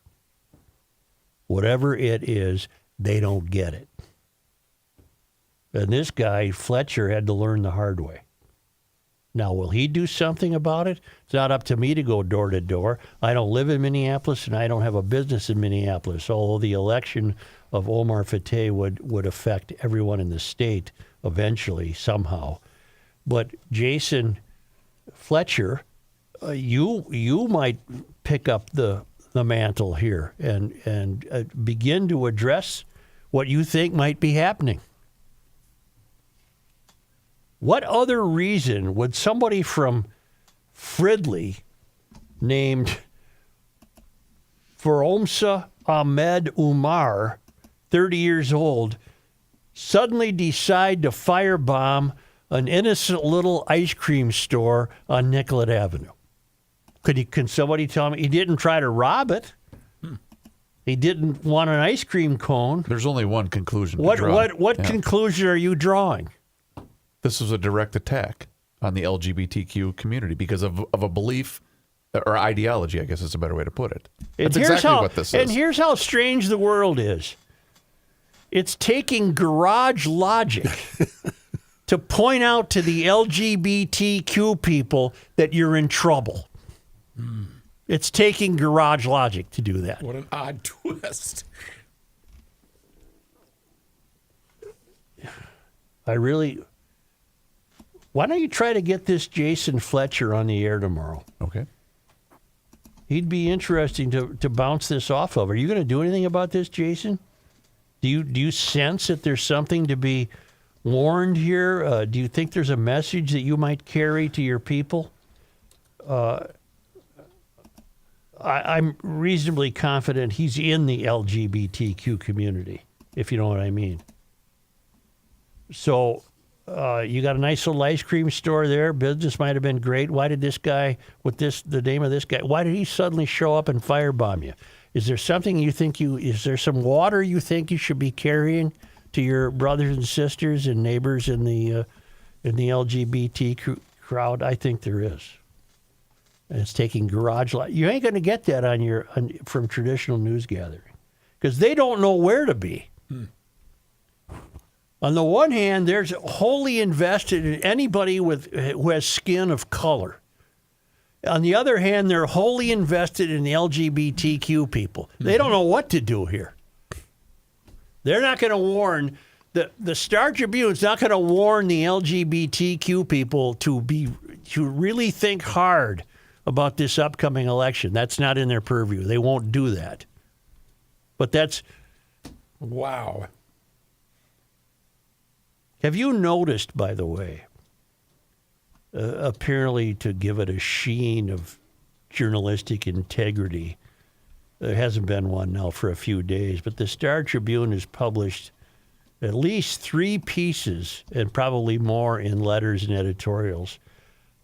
Whatever it is, they don't get it. And this guy, Fletcher, had to learn the hard way. Now, will he do something about it? It's not up to me to go door to door. I don't live in Minneapolis, and I don't have a business in Minneapolis, although the election of Omar Fateh would affect everyone in the state eventually, somehow. But Jason Fletcher, you might pick up the mantle here and begin to address what you think might be happening. What other reason would somebody from Fridley named Faromsa Ahmed Umar, 30 years old, suddenly decide to firebomb an innocent little ice cream store on Nicollet Avenue? Can somebody tell me he didn't try to rob it? He didn't want an ice cream cone. There's only one conclusion to What draw. what conclusion are you drawing? This was a direct attack on the LGBTQ community because of a belief or ideology, I guess is a better way to put it. That's exactly what this is. And here's how strange the world is. It's taking garage logic to point out to the LGBTQ people that you're in trouble. It's taking Garage Logic to do that. What an odd twist. Why don't you try to get this Jason Fletcher on the air tomorrow? Okay. He'd be interesting to bounce this off of. Are you going to do anything about this, Jason? Do you sense that there's something to be warned here? Do you think there's a message that you might carry to your people? I'm reasonably confident he's in the LGBTQ community, if you know what I mean. So you got a nice little ice cream store there. Business might have been great. Why did this guy, the name of this guy, why did he suddenly show up and firebomb you? Is there something is there some water you think you should be carrying to your brothers and sisters and neighbors in the LGBT crowd? I think there is. And it's taking Garage Logic. You ain't going to get that from traditional news gathering because they don't know where to be. On the one hand, they're wholly invested in anybody who has skin of color. On the other hand, they're wholly invested in the LGBTQ people. They don't know what to do here. They're not going to warn the Star Tribune's not going to warn the LGBTQ people to really think hard about this upcoming election. That's not in their purview. They won't do that. But that's... Wow. Have you noticed, by the way, apparently to give it a sheen of journalistic integrity, there hasn't been one now for a few days, but the Star Tribune has published at least 3 pieces and probably more in letters and editorials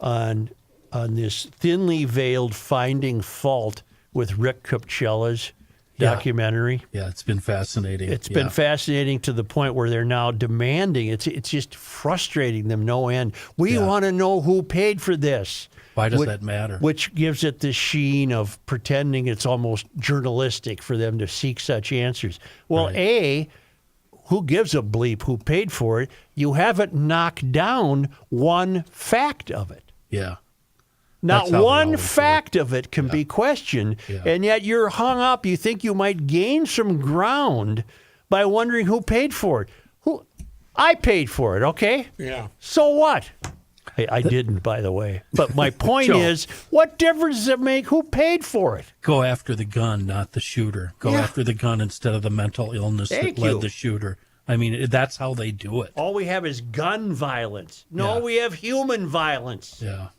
on this thinly veiled finding fault with Rick Kupchela's documentary. Yeah, it's been fascinating. It's been fascinating to the point where they're now demanding. It's just frustrating them no end. We want to know who paid for this. Why does that matter? Which gives it the sheen of pretending it's almost journalistic for them to seek such answers. Well, right. Who gives a bleep who paid for it? You haven't knocked down one fact of it. Yeah. Not one fact of it can be questioned, and yet you're hung up. You think you might gain some ground by wondering who paid for it. I paid for it, okay? Yeah. So what? I didn't, by the way. But my point is, what difference does it make who paid for it? Go after the gun, not the shooter. Go after the gun instead of the mental illness that led the shooter. I mean, that's how they do it. All we have is gun violence. No, we have human violence. Yeah.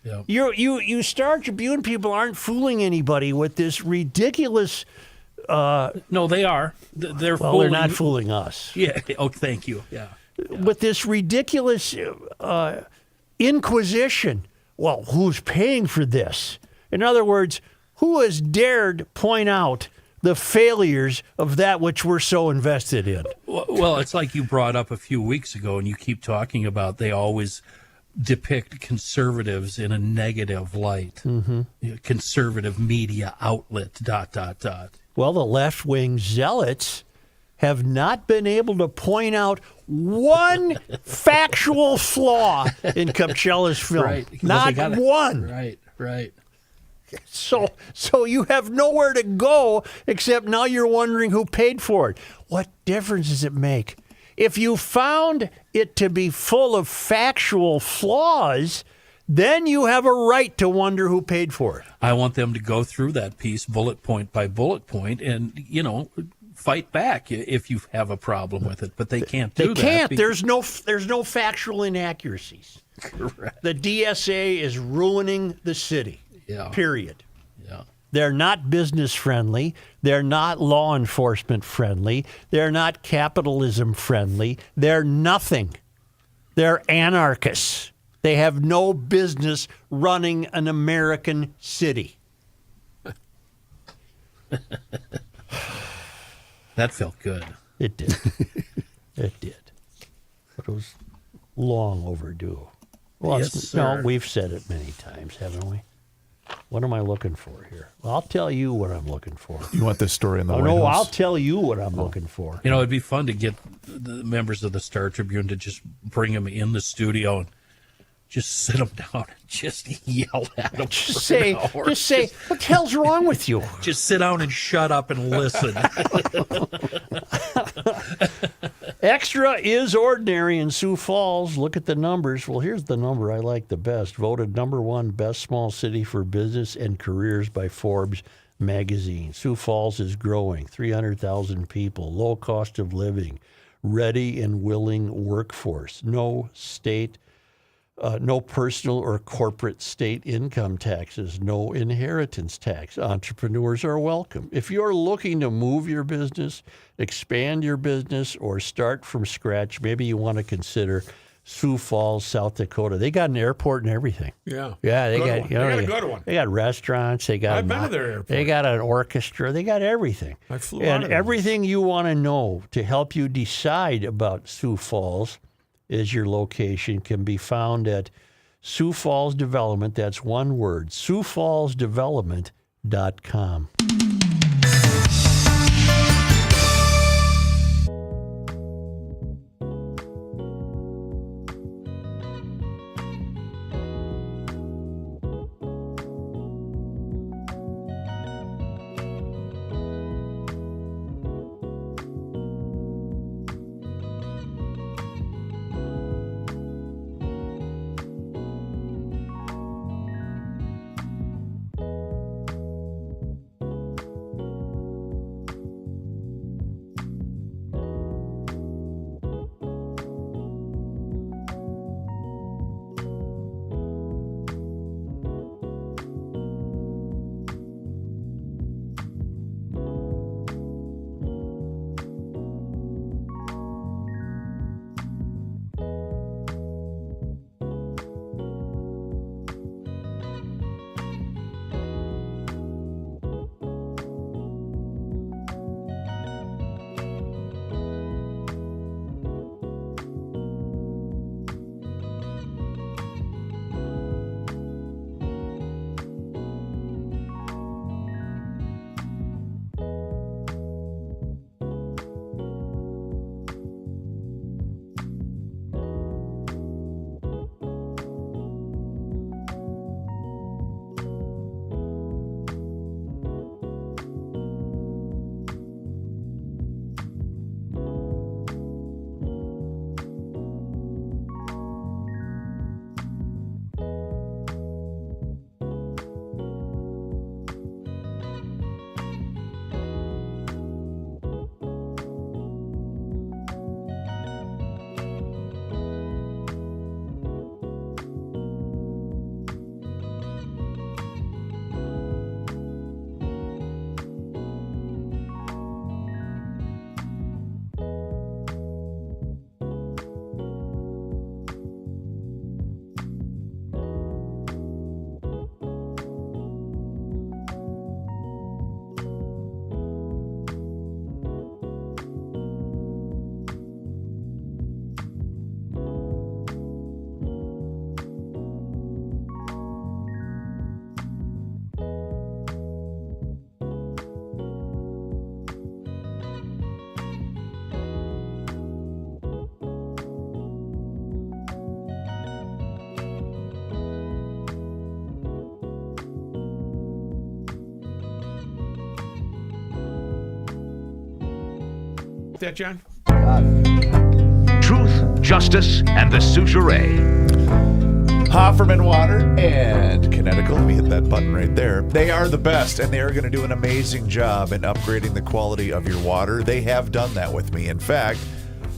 Yep. You Star Tribune people aren't fooling anybody with this ridiculous. No, they are. They're not fooling us. Yeah. Oh, thank you. Yeah. With this ridiculous inquisition. Well, who's paying for this? In other words, who has dared point out the failures of that which we're so invested in? Well, it's like you brought up a few weeks ago, and you keep talking about they always depict conservatives in a negative light. Mm-hmm. Conservative media outlet, ... Well, the left-wing zealots have not been able to point out one factual flaw in Kupchela's film. Right. Not one. Right. So you have nowhere to go except now you're wondering who paid for it. What difference does it make? If you found it to be full of factual flaws, then you have a right to wonder who paid for it. I want them to go through that piece bullet point by bullet point and, fight back if you have a problem with it. But they can't do that. They can't. There's no factual inaccuracies. Correct. The DSA is ruining the city. Yeah. Period. Yeah. They're not business friendly. They're not law enforcement friendly. They're not capitalism friendly. They're nothing. They're anarchists. They have no business running an American city. That felt good. It did. It did. But it was long overdue. Well, yes, sir. No, we've said it many times, haven't we? What am I looking for here? Well, I'll tell you what I'm looking for. You want this story in the Oh, White no, House? I'll tell you what I'm looking for. You know, it'd be fun to get the members of the Star Tribune to just bring them in the studio and just sit them down and just yell at them. Just say, what the hell's wrong with you? Just sit down and shut up and listen. Extra is ordinary in Sioux Falls. Look at the numbers. Well, here's the number I like the best. Voted #1 best small city for business and careers by Forbes magazine. Sioux Falls is growing. 300,000 people. Low cost of living. Ready and willing workforce. No personal or corporate state income taxes, no inheritance tax. Entrepreneurs are welcome. If you're looking to move your business, expand your business, or start from scratch, maybe you want to consider Sioux Falls, South Dakota. They got an airport and everything. Yeah. Yeah, they Good got one. They got a good one. They got restaurants. They got. I've been to their airport. They got an orchestra. They got everything. I flew out and of there. everything you want to know to help you decide about Sioux Falls is your location can be found at Sioux Falls Development. That's one word, SiouxFallsDevelopment.com. That, John? Truth, justice, and the Souchere. Hofferman Water and Connecticut. Let me hit that button right there. They are the best, and they are going to do an amazing job in upgrading the quality of your water. They have done that with me. In fact,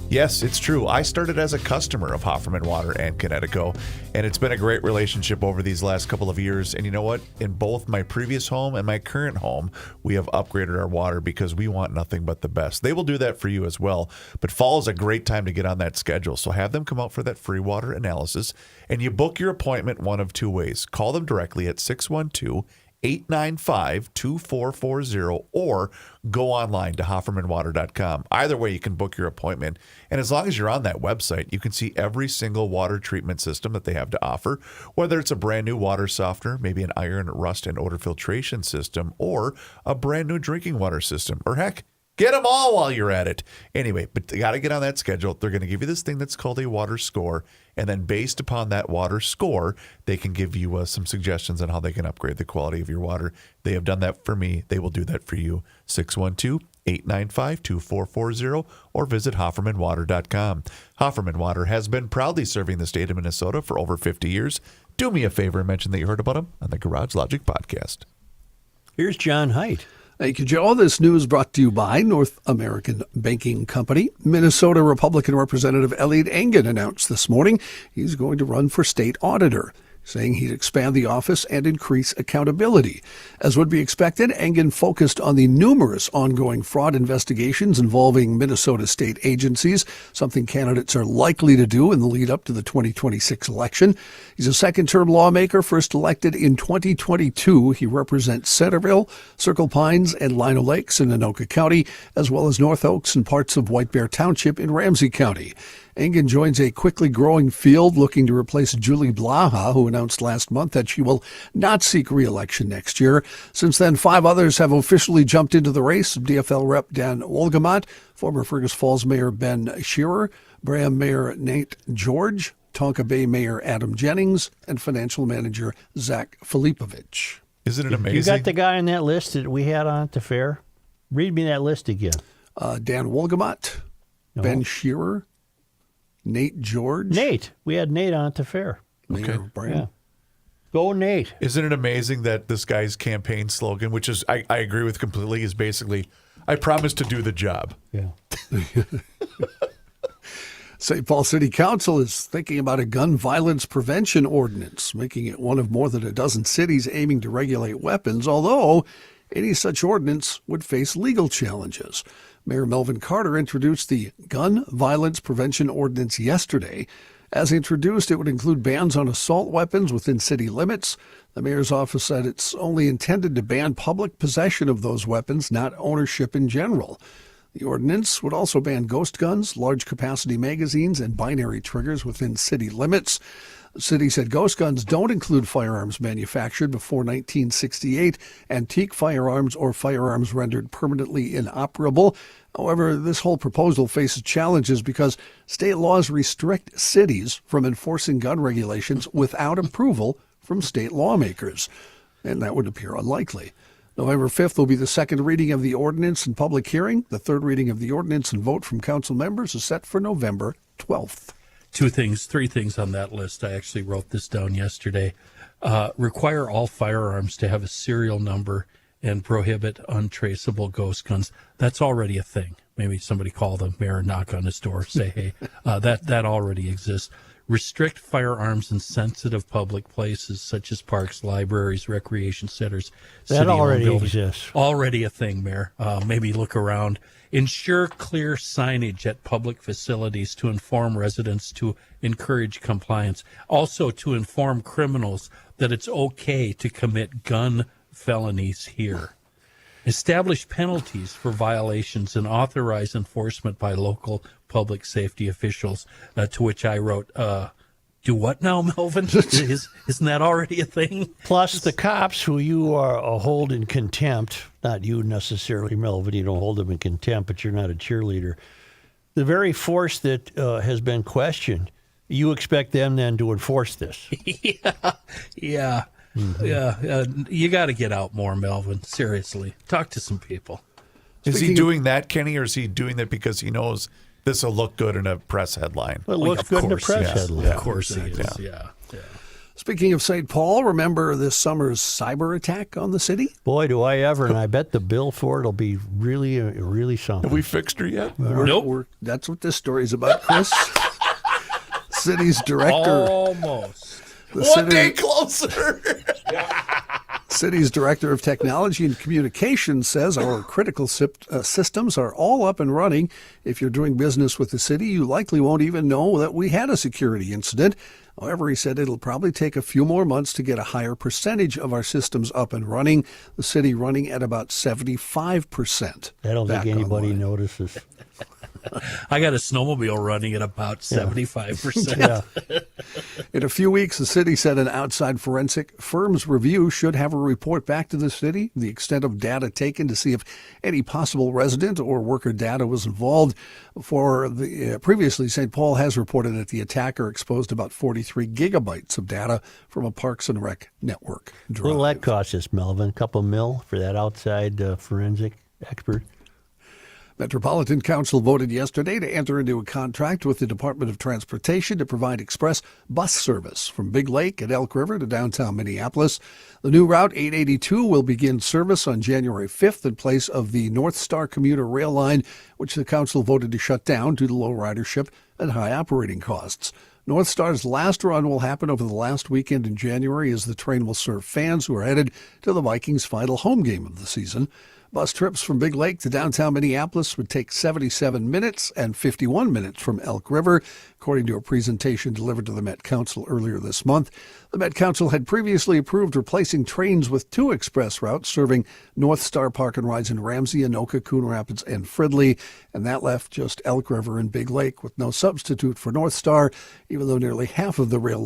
yes, it's true. I started as a customer of Hofferman Water and Connecticut, and it's been a great relationship over these last couple of years. And you know what? In both my previous home and my current home, we have upgraded our water because we want nothing but the best. They will do that for you as well. But fall is a great time to get on that schedule. So have them come out for that free water analysis, and you book your appointment one of two ways. Call them directly at 612 895-2440 or go online to HoffermanWater.com. Either way, you can book your appointment. And as long as you're on that website, you can see every single water treatment system that they have to offer, whether it's a brand new water softener, maybe an iron, rust, and odor filtration system, or a brand new drinking water system, or heck, get them all while you're at it. Anyway, but you got to get on that schedule. They're going to give you this thing that's called a water score. And then based upon that water score, they can give you some suggestions on how they can upgrade the quality of your water. They have done that for me. They will do that for you. 612-895-2440 or visit HoffermanWater.com. Hofferman Water has been proudly serving the state of Minnesota for over 50 years. Do me a favor and mention that you heard about them on the Garage Logic podcast. Here's John Haidt. Thank you, Joe. This news brought to you by North American Banking Company. Minnesota Republican Representative Elliot Engen announced this morning he's going to run for state auditor, saying he'd expand the office and increase accountability. As would be expected, Engen focused on the numerous ongoing fraud investigations involving Minnesota state agencies, something candidates are likely to do in the lead up to the 2026 election. He's a second-term lawmaker, first elected in 2022. He represents Centerville, Circle Pines, and Lino Lakes in Anoka County, as well as North Oaks and parts of White Bear Township in Ramsey County. Engen joins a quickly growing field looking to replace Julie Blaha, who announced last month that she will not seek re-election next year. Since then, 5 others have officially jumped into the race. DFL Rep Dan Wolgamott, former Fergus Falls Mayor Ben Shearer, Braham Mayor Nate George, Tonka Bay Mayor Adam Jennings, and financial manager Zach Filipovich. Isn't it amazing? You got the guy on that list that we had on at the fair? Read me that list again. Dan Wolgamott, Ben Shearer, Nate George. Nate. We had Nate on at the fair. Mayor Brand. Yeah. Go Nate. Isn't it amazing that this guy's campaign slogan, which is I agree with completely, is basically, I promise to do the job. Yeah. St. Paul City Council is thinking about a gun violence prevention ordinance, making it one of more than a dozen cities aiming to regulate weapons, although any such ordinance would face legal challenges. Mayor Melvin Carter introduced the Gun Violence Prevention Ordinance yesterday. As introduced, it would include bans on assault weapons within city limits. The mayor's office said it's only intended to ban public possession of those weapons, not ownership in general. The ordinance would also ban ghost guns, large-capacity magazines, and binary triggers within city limits. The city said ghost guns don't include firearms manufactured before 1968, antique firearms, or firearms rendered permanently inoperable. However, this whole proposal faces challenges because state laws restrict cities from enforcing gun regulations without approval from state lawmakers, and that would appear unlikely. November 5th will be the second reading of the ordinance and public hearing. The third reading of the ordinance and vote from council members is set for November 12th. 3 things on that list. I actually wrote this down yesterday. Require all firearms to have a serial number and prohibit untraceable ghost guns. That's already a thing. Maybe somebody call the mayor and knock on his door, say, hey, that already exists. Restrict firearms in sensitive public places such as parks, libraries, recreation centers. That already exists. Already a thing, Mayor. Maybe look around. Ensure clear signage at public facilities to inform residents to encourage compliance. Also to inform criminals that it's okay to commit gun felonies here. Establish penalties for violations and authorize enforcement by local public safety officials, to which I wrote, do what now, Melvin? Isn't that already a thing? Plus the cops who you are hold in contempt, not you necessarily, Melvin, you don't hold them in contempt, but you're not a cheerleader. The very force that has been questioned, you expect them then to enforce this. Yeah. Mm-hmm. Yeah, you got to get out more, Melvin. Seriously, talk to some people. Is he doing that, Kenny, or is he doing that because he knows this will look good in a press headline? Well, it looks good in a press headline. Of course he is, yeah. Speaking of St. Paul, remember this summer's cyber attack on the city? Boy, do I ever, and I bet the bill for it will be really something. Have we fixed her yet? Nope. That's what this story's about, Chris. City's director. Almost. One day closer. City's Director of Technology and Communications says our critical systems are all up and running. If you're doing business with the city, you likely won't even know that we had a security incident. However, he said it'll probably take a few more months to get a higher percentage of our systems up and running. The city running at about 75%. I don't think anybody notices. I got a snowmobile running at about 75%. Yeah. In a few weeks, the city said an outside forensic firm's review should have a report back to the city, the extent of data taken to see if any possible resident or worker data was involved. Previously, St. Paul has reported that the attacker exposed about 43 gigabytes of data from a Parks and Rec network drive. What will that cost us, Melvin? A couple mil for that outside forensic expert? Metropolitan Council voted yesterday to enter into a contract with the Department of Transportation to provide express bus service from Big Lake and Elk River to downtown Minneapolis. The new Route 882 will begin service on January 5th in place of the North Star commuter rail line, which the council voted to shut down due to low ridership and high operating costs. North Star's last run will happen over the last weekend in January as the train will serve fans who are headed to the Vikings' final home game of the season. Bus trips from Big Lake to downtown Minneapolis would take 77 minutes and 51 minutes from Elk River, according to a presentation delivered to the Met Council earlier this month. The Met Council had previously approved replacing trains with 2 express routes serving North Star Park and Rides in Ramsey, Anoka, Coon Rapids, and Fridley, and that left just Elk River and Big Lake with no substitute for North Star, even though nearly half of the rail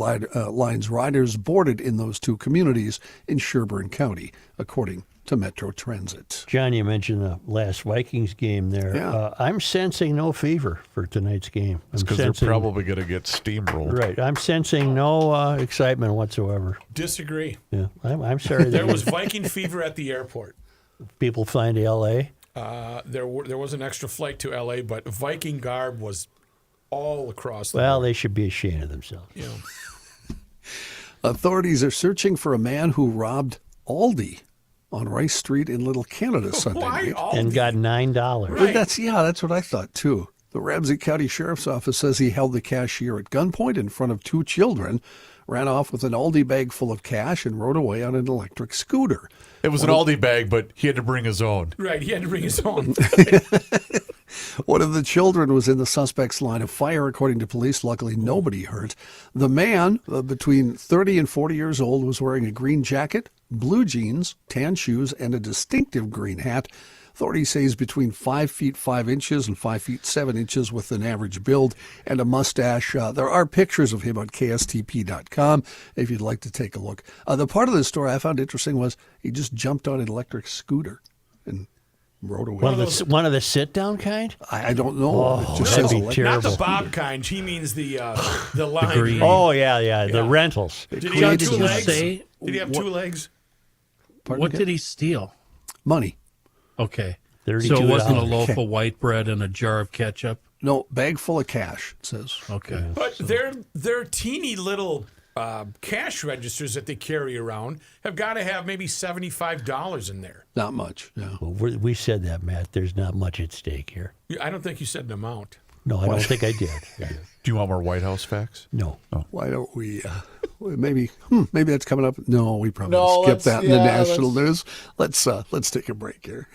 line's riders boarded in those 2 communities in Sherburne County, according to Metro Transit. John, you mentioned the last Vikings game there. Yeah. I'm sensing no fever for tonight's game. Because they're probably going to get steamrolled. Right. I'm sensing no excitement whatsoever. Disagree. Yeah. I'm sorry. There was Viking fever at the airport. People flying to L.A.? There was an extra flight to L.A., but Viking garb was all across the Well, board. they should be ashamed of themselves. Yeah. Authorities are searching for a man who robbed Aldi on Rice Street in Little Canada Sunday night. And got $9. Right. That's what I thought too. The Ramsey County Sheriff's Office says he held the cashier at gunpoint in front of 2 children, ran off with an Aldi bag full of cash, and rode away on an electric scooter. It was an Aldi bag, but he had to bring his own. Right, he had to bring his own. One of the children was in the suspect's line of fire, according to police. Luckily, nobody hurt. The man, between 30 and 40 years old, was wearing a green jacket, blue jeans, tan shoes, and a distinctive green hat. Authorities say he's between 5 feet 5 inches and 5 feet 7 inches with an average build and a mustache. There are pictures of him on KSTP.com if you'd like to take a look. The part of the story I found interesting was he just jumped on an electric scooter and rode away. One of the sit-down kind? I don't know. Oh, It just that'd says be electric. Not terrible. the Bob kind. He means the line. green. Oh, yeah, the rentals. Did he have Did 2 you legs? say- Did he have 2 legs? Pardon What me? did he steal? Money. Okay. $32. So it wasn't a loaf of white bread and a jar of ketchup? No, bag full of cash, it says. Okay. But their teeny little cash registers that they carry around have got to have maybe $75 in there. Not much, yeah. Well, we said that, Matt. There's not much at stake here. I don't think you said an amount. No, I don't think I did. Do you want more White House facts? No. Why don't we, maybe that's coming up. No, we probably No, skip that in the let's- national news. Let's take a break here.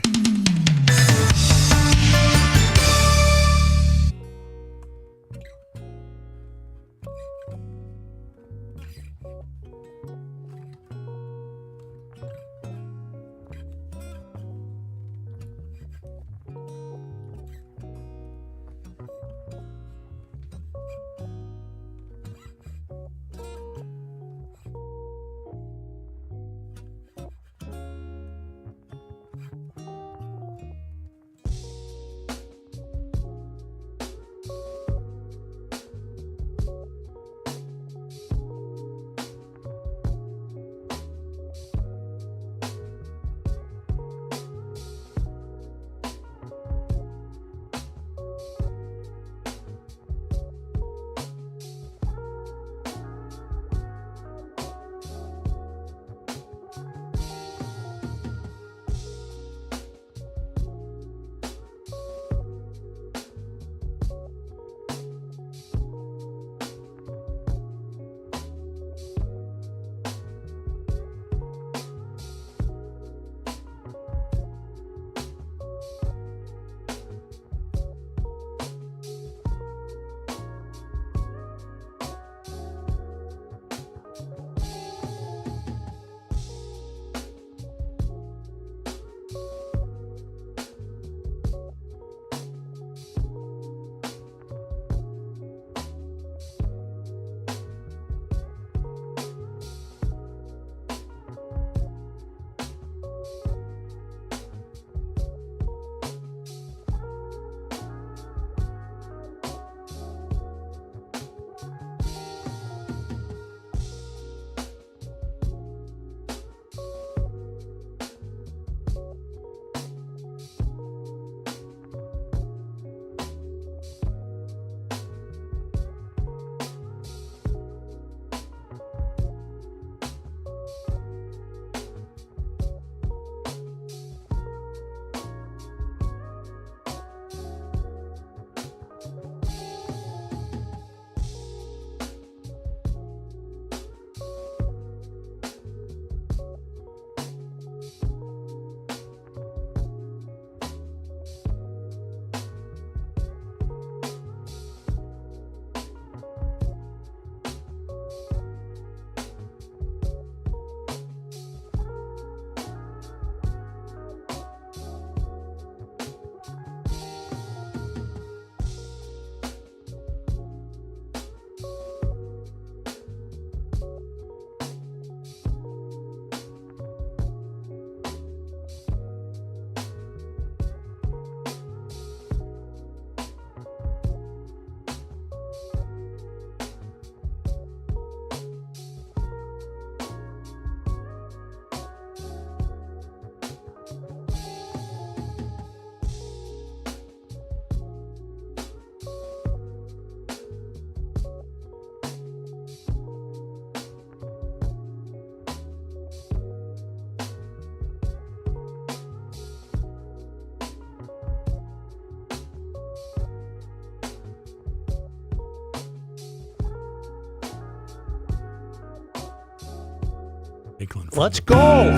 Lakeland. Let's go.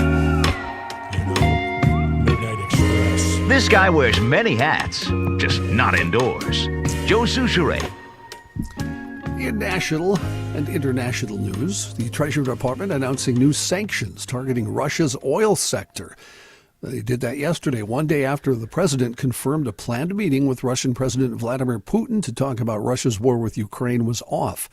Midnight Express. This guy wears many hats, just not indoors. Joe Souchere. In national and international news, the Treasury Department announcing new sanctions targeting Russia's oil sector. They did that yesterday, one day after the president confirmed a planned meeting with Russian President Vladimir Putin to talk about Russia's war with Ukraine was off.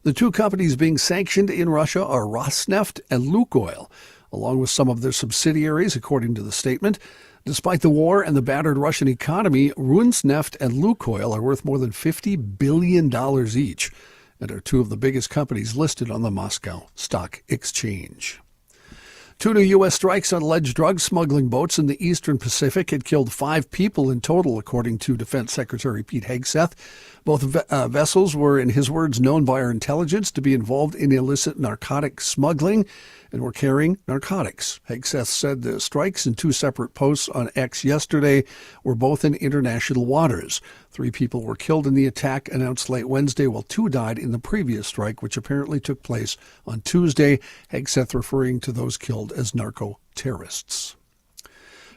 The two companies being sanctioned in Russia are Rosneft and Lukoil, along with some of their subsidiaries, according to the statement. Despite the war and the battered Russian economy, Rosneft and Lukoil are worth more than $50 billion each and are two of the biggest companies listed on the Moscow Stock Exchange. 2 new U.S. strikes on alleged drug smuggling boats in the eastern Pacific had killed 5 people in total, according to Defense Secretary Pete Hegseth. Both vessels were, in his words, known by our intelligence to be involved in illicit narcotic smuggling and were carrying narcotics. Hegseth said the strikes in 2 separate posts on X yesterday were both in international waters. 3 people were killed in the attack announced late Wednesday, while 2 died in the previous strike, which apparently took place on Tuesday. Hegseth referring to those killed as narco-terrorists.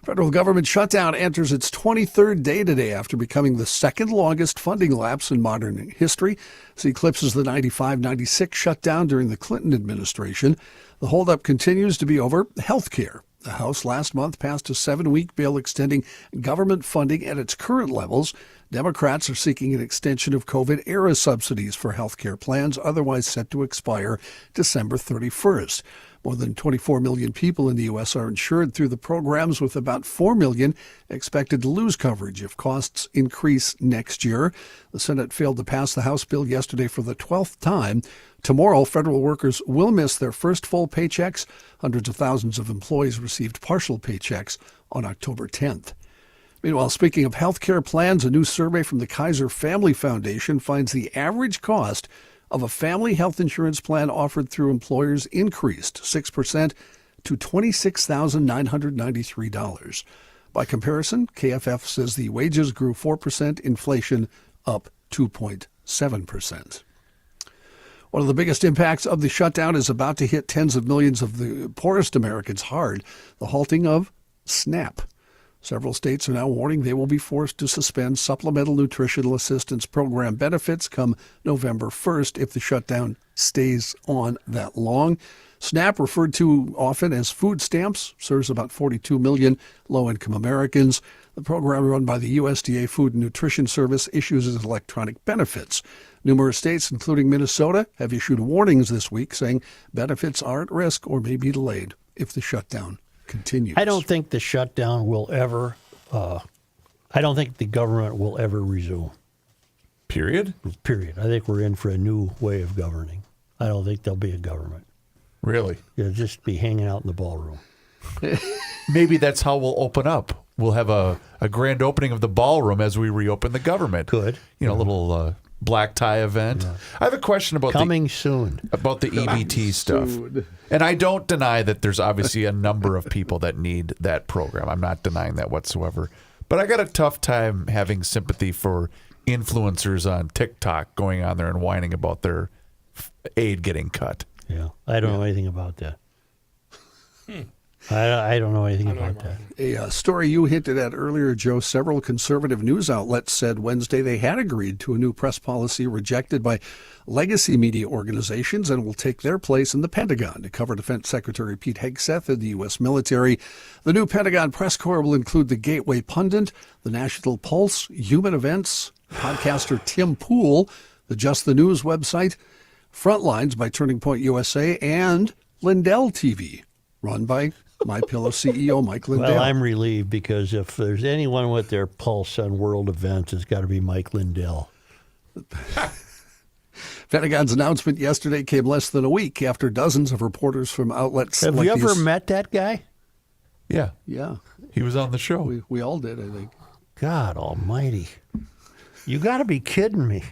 Federal government shutdown enters its 23rd day today after becoming the second longest funding lapse in modern history. This eclipses the 95-96 shutdown during the Clinton administration. The holdup continues to be over health care. The House last month passed a 7-week bill extending government funding at its current levels. Democrats are seeking an extension of COVID-era subsidies for health care plans otherwise set to expire December 31st. More than 24 million people in the U.S. are insured through the programs, with about 4 million expected to lose coverage if costs increase next year. The Senate failed to pass the House bill yesterday for the 12th time. Tomorrow, federal workers will miss their first full paychecks. Hundreds of thousands of employees received partial paychecks on October 10th. Meanwhile, speaking of health care plans, a new survey from the Kaiser Family Foundation finds the average cost of a family health insurance plan offered through employers increased 6% to $26,993. By comparison, KFF says the wages grew 4%, inflation up 2.7%. One of the biggest impacts of the shutdown is about to hit tens of millions of the poorest Americans hard, the halting of SNAP. Several states are now warning they will be forced to suspend Supplemental Nutritional Assistance Program benefits come November 1st if the shutdown stays on that long. SNAP, referred to often as food stamps, serves about 42 million low-income Americans. The program, run by the USDA Food and Nutrition Service, issues as electronic benefits. Numerous states, including Minnesota, have issued warnings this week saying benefits are at risk or may be delayed if the shutdown continues. I don't think the shutdown will ever, I don't think the government will ever resume. Period? Period. I think we're in for a new way of governing. I don't think there'll be a government. Really? You'll just be hanging out in the ballroom. Maybe that's how we'll open up. We'll have a grand opening of the ballroom as we reopen the government. Could. You know, a little black tie event. Yeah. I have a question about coming soon about the EBT stuff. And I don't deny that there's obviously a number of people that need that program. I'm not denying that whatsoever. But I got a tough time having sympathy for influencers on TikTok going on there and whining about their aid getting cut. Yeah, I don't know anything about that. I don't know anything about that. A story you hinted at earlier, Joe, several conservative news outlets said Wednesday they had agreed to a new press policy rejected by legacy media organizations and will take their place in the Pentagon. To cover Defense Secretary Pete Hegseth and the U.S. military, the new Pentagon press corps will include the Gateway Pundit, the National Pulse, Human Events, podcaster Tim Pool, the Just the News website, Frontlines by Turning Point USA, and Lindell TV, run by MyPillow CEO Mike Lindell. Well, I'm relieved because if there's anyone with their pulse on world events, it's got to be Mike Lindell. Pentagon's announcement yesterday came less than a week after dozens of reporters from outlets. Have you ever met that guy? Yeah. Yeah. He was on the show. We all did, I think. God almighty. You got to be kidding me.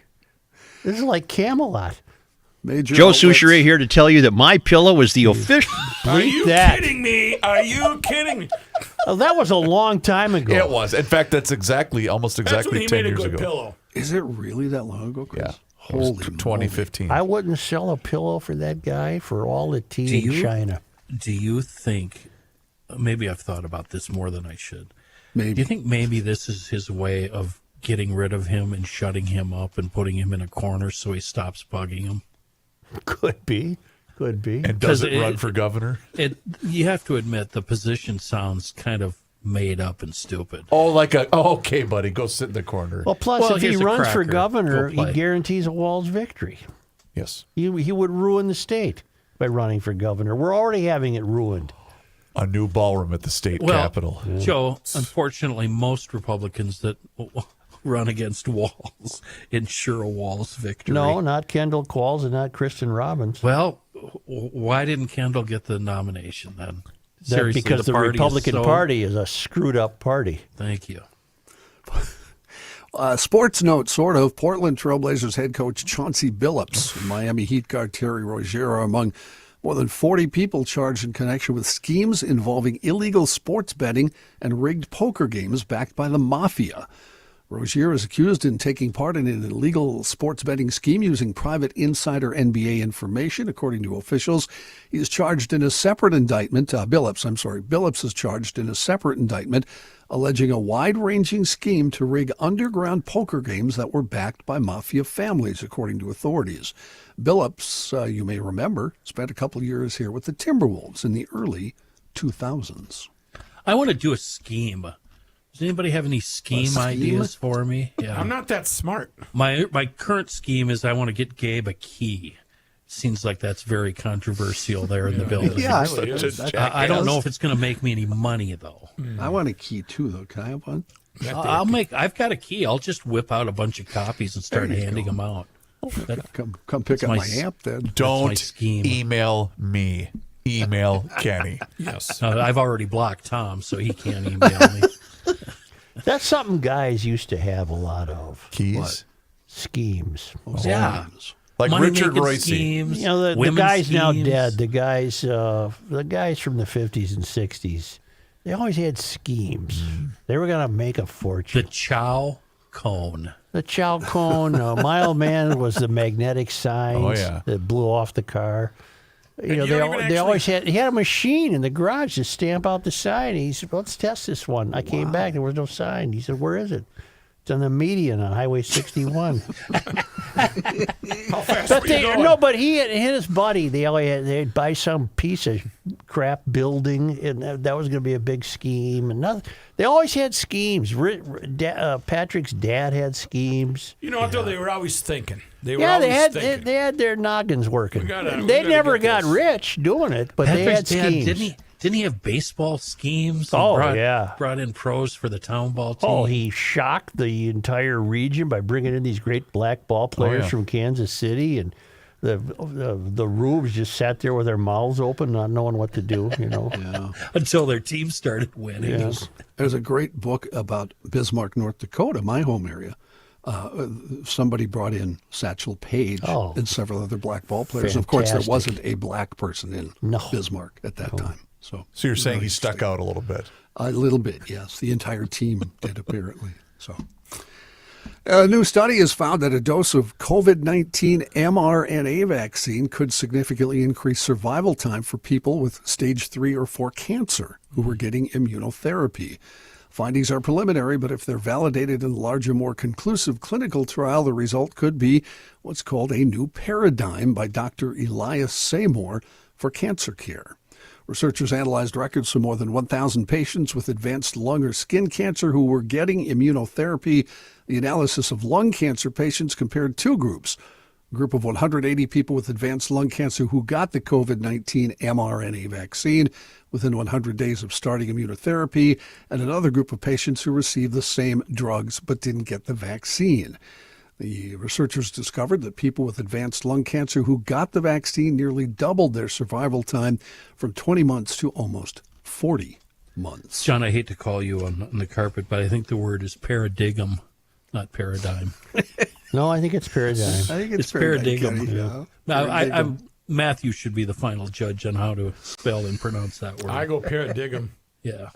This is like Camelot. Major Joe outlets. Souchere here to tell you that MyPillow is the official. Are you kidding me? Are you kidding me? Oh, that was a long time ago. It was. In fact, that's almost exactly 10 years ago. Pillow. Is it really that long ago, Chris? Yeah. Holy 2015. I wouldn't sell a pillow for that guy for all the tea in China. Do you think, maybe I've thought about this more than I should. Maybe. Do you think maybe this is his way of getting rid of him and shutting him up and putting him in a corner so he stops bugging him? Could be. And doesn't run for governor? You have to admit the position sounds kind of made up and stupid. Oh, okay, buddy, go sit in the corner. Well, plus, if he here's a runs for cracker. governor, Go play. he guarantees a Walz victory. Yes. He would ruin the state by running for governor. We're already having it ruined. A new ballroom at the state capitol. Joe, unfortunately, most Republicans that run against Walz ensure a Walz victory. No, not Kendall Qualls and not Kristen Robbins. Well, why didn't Kendall get the nomination then? Seriously, Because the party Republican Party is a screwed up party. Thank you. Sports note, sort of. Portland Trailblazers head coach Chauncey Billups and Miami Heat guard Terry Rozier are among more than 40 people charged in connection with schemes involving illegal sports betting and rigged poker games backed by the mafia. Rozier is accused in taking part in an illegal sports betting scheme using private insider NBA information, according to officials. He is charged in a separate indictment. Billups is charged in a separate indictment alleging a wide-ranging scheme to rig underground poker games that were backed by mafia families, according to authorities. Billups, you may remember, spent a couple years here with the Timberwolves in the early 2000s. I want to do a scheme. Does anybody have any scheme ideas for me? Yeah. I'm not that smart. My current scheme is I want to get Gabe a key. Seems like that's very controversial there in the building. Yeah, I don't know if it's going to make me any money though. I want a key too, though. Can I have one? I've got a key. I'll just whip out a bunch of copies and start handing them out. Come pick up my amp then. Don't email me. Email Kenny. Yes. I've already blocked Tom, so he can't email me. That's something guys used to have a lot of. Keys? What? Schemes. Yeah. Like Richard Money-making Royce. schemes, You know, the women's guy's now schemes. dead. The guys from the 50s and 60s, they always had schemes. They were going to make a fortune. The Chow Cone. The Chow Cone. Mile Man was the magnetic signs that blew off the car. You know, they always had. He had a machine in the garage to stamp out the sign. He said, "Let's test this one." I came back. There was no sign. He said, "Where is it?" It's on the median on Highway 61. How fast But were you going? no, but he and his buddy, they'd buy some piece of crap building, and that was going to be a big scheme. And nothing. They always had schemes. Patrick's dad had schemes. You know what, though? They were always thinking. They had their noggins working. They never got rich doing it, but they had Patrick's dad, schemes. Didn't he have baseball schemes? Oh, He brought in pros for the town ball team. Oh, he shocked the entire region by bringing in these great black ball players from Kansas City, and the Rubes just sat there with their mouths open, not knowing what to do. You know, until their team started winning. Yeah. There's a great book about Bismarck, North Dakota, my home area. Somebody brought in Satchel Paige and several other black ball players. Of course, there wasn't a black person in Bismarck at that time. So you're saying he stuck out a little bit? A little bit, yes. The entire team did, apparently. So, a new study has found that a dose of COVID-19 mRNA vaccine could significantly increase survival time for people with stage 3 or 4 cancer who were getting immunotherapy. Findings are preliminary, but if they're validated in a larger, more conclusive clinical trial, the result could be what's called a new paradigm by Dr. Elias Seymour for cancer care. Researchers analyzed records from more than 1,000 patients with advanced lung or skin cancer who were getting immunotherapy. The analysis of lung cancer patients compared two groups. A group of 180 people with advanced lung cancer who got the COVID-19 mRNA vaccine within 100 days of starting immunotherapy, and another group of patients who received the same drugs but didn't get the vaccine. The researchers discovered that people with advanced lung cancer who got the vaccine nearly doubled their survival time from 20 months to almost 40 months. John, I hate to call you on the carpet, but I think the word is paradigm, not paradigm. No, I think it's paradigm. I think it's paradigm. Kenny, yeah. Now, Matthew should be the final judge on how to spell and pronounce that word. I go paradigm. Yeah.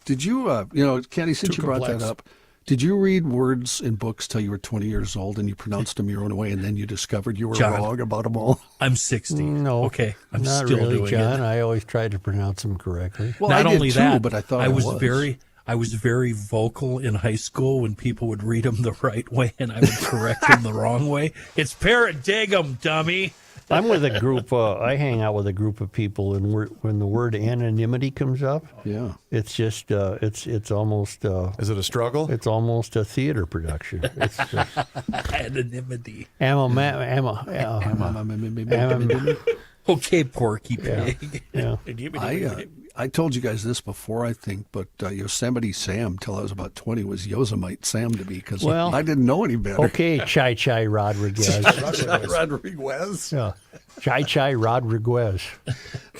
Did you, Kenny, since you brought that up, Did you read words in books till you were 20 years old and you pronounced them your own way, and then you discovered you were John, wrong about them all? I'm 60. No. Okay. I'm not still really, doing John. it. I always tried to pronounce them correctly. Well, Not I did only too, that, but I thought I was very vocal in high school when people would read them the right way and I would correct them the wrong way. It's paradagum, dummy. I'm with a group. I hang out with a group of people, and when the word anonymity comes up, Yeah. it's just it's almost. Is it a struggle? It's almost a theater production. It's just Anonymity. Okay, Porky Pig. Yeah. I told you guys this before, I think, but Yosemite Sam, till I was about 20, was Yosemite Sam to me because Well, I didn't know any better. Okay, Chai Rodriguez. Rodriguez. Yeah. Chai Rodriguez.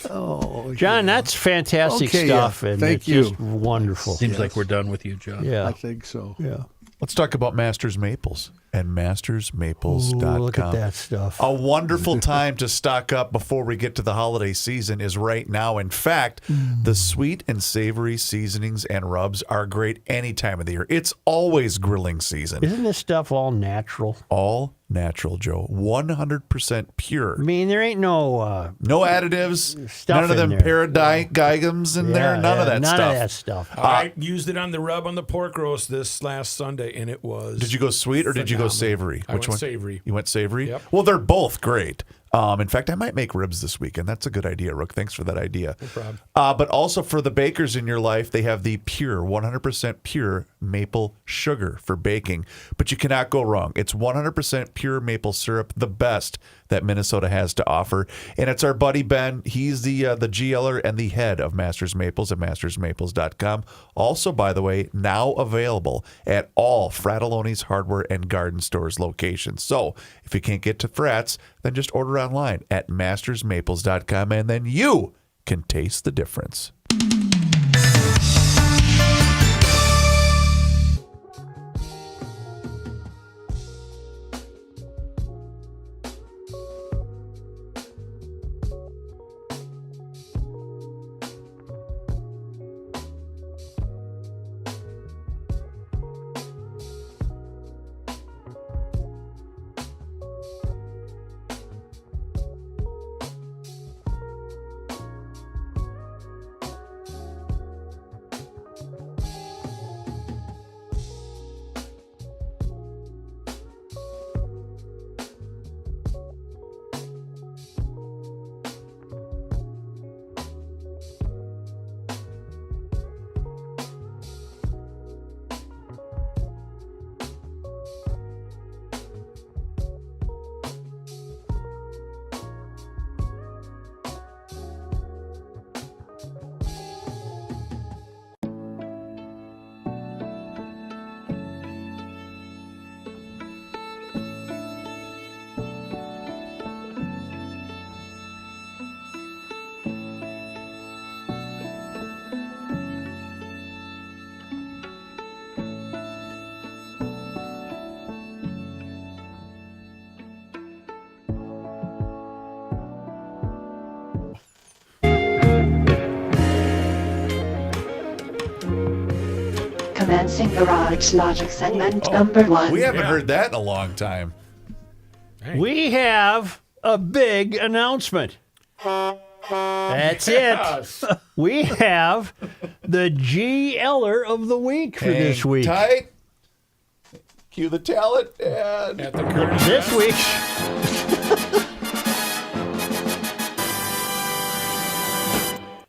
Oh, John, that's fantastic Okay, stuff, yeah. and Thank it's you. just wonderful. Seems like we're done with you, John. Yeah. I think so. Yeah. Let's talk about Masters Maples and mastersmaples.com. Ooh, look at that stuff. A wonderful time to stock up before we get to the holiday season is right now. In fact, the sweet and savory seasonings and rubs are great any time of the year. It's always grilling season. Isn't this stuff all natural? All natural, Joe. 100% pure. I mean, there ain't no No additives. stuff None of in them there. paradagums in there. None of that none stuff. of that stuff. I used it on the rub on the pork roast this last Sunday, and it was. Did you go sweet or did you go savory? I went savory. You went savory? Yep. Well, they're both great. In fact, I might make ribs this weekend. That's a good idea, Rook. Thanks for that idea. No problem. But also for the bakers in your life, they have the pure, 100% pure maple sugar for baking. But you cannot go wrong. It's 100% pure maple syrup, the best that Minnesota has to offer. And it's our buddy Ben. He's the GLer and the head of Masters Maples at mastersmaples.com. Also, by the way, now available at all Fratelloni's Hardware and Garden Stores locations. So if you can't get to Frats, then just order online at mastersmaples.com, and then you can taste the difference. Commencing Garage Logic segment number 1. We haven't heard that in a long time. We have a big announcement. That's it. We have the GLer of the week for this Hang week. tight. Cue the talent. And At the Curtis This week,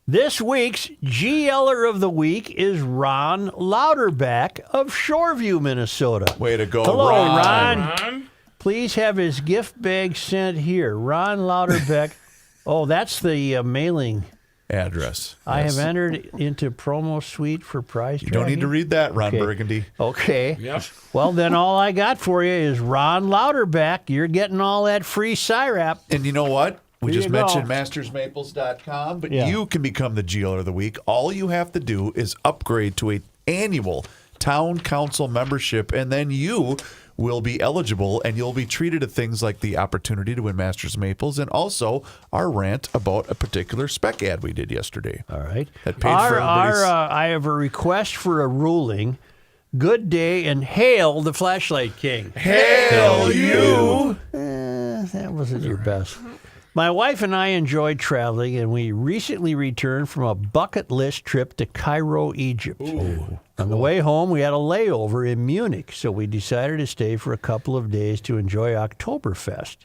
this week's GLer of the week is Ron Louderback of Shoreview, Minnesota. way to go, Hello, Ron. Ron. Please have his gift bag sent here. Ron Louderback. Oh, that's the mailing. Address. I Yes. have entered into promo suite for prize You don't need to read that, Ron Okay. Burgundy. Okay. Yep. Well, then all I got for you is Ron Louderback. You're getting all that free SIRAP. And you know what? We Here just you go. mentioned mastersmaples.com, but Yeah. you can become the GLer of the week. All you have to do is upgrade to an annual town council membership, and then you will be eligible, and you'll be treated to things like the opportunity to win Masters Maples and also our rant about a particular spec ad we did yesterday. All right. That paid for everybody's... I have a request for a ruling Good day and hail the Flashlight King. Hail you! That wasn't your best. My wife and I enjoyed traveling, and we recently returned from a bucket list trip to Cairo, Egypt. On the way home, we had a layover in Munich, so we decided to stay for a couple of days to enjoy Oktoberfest.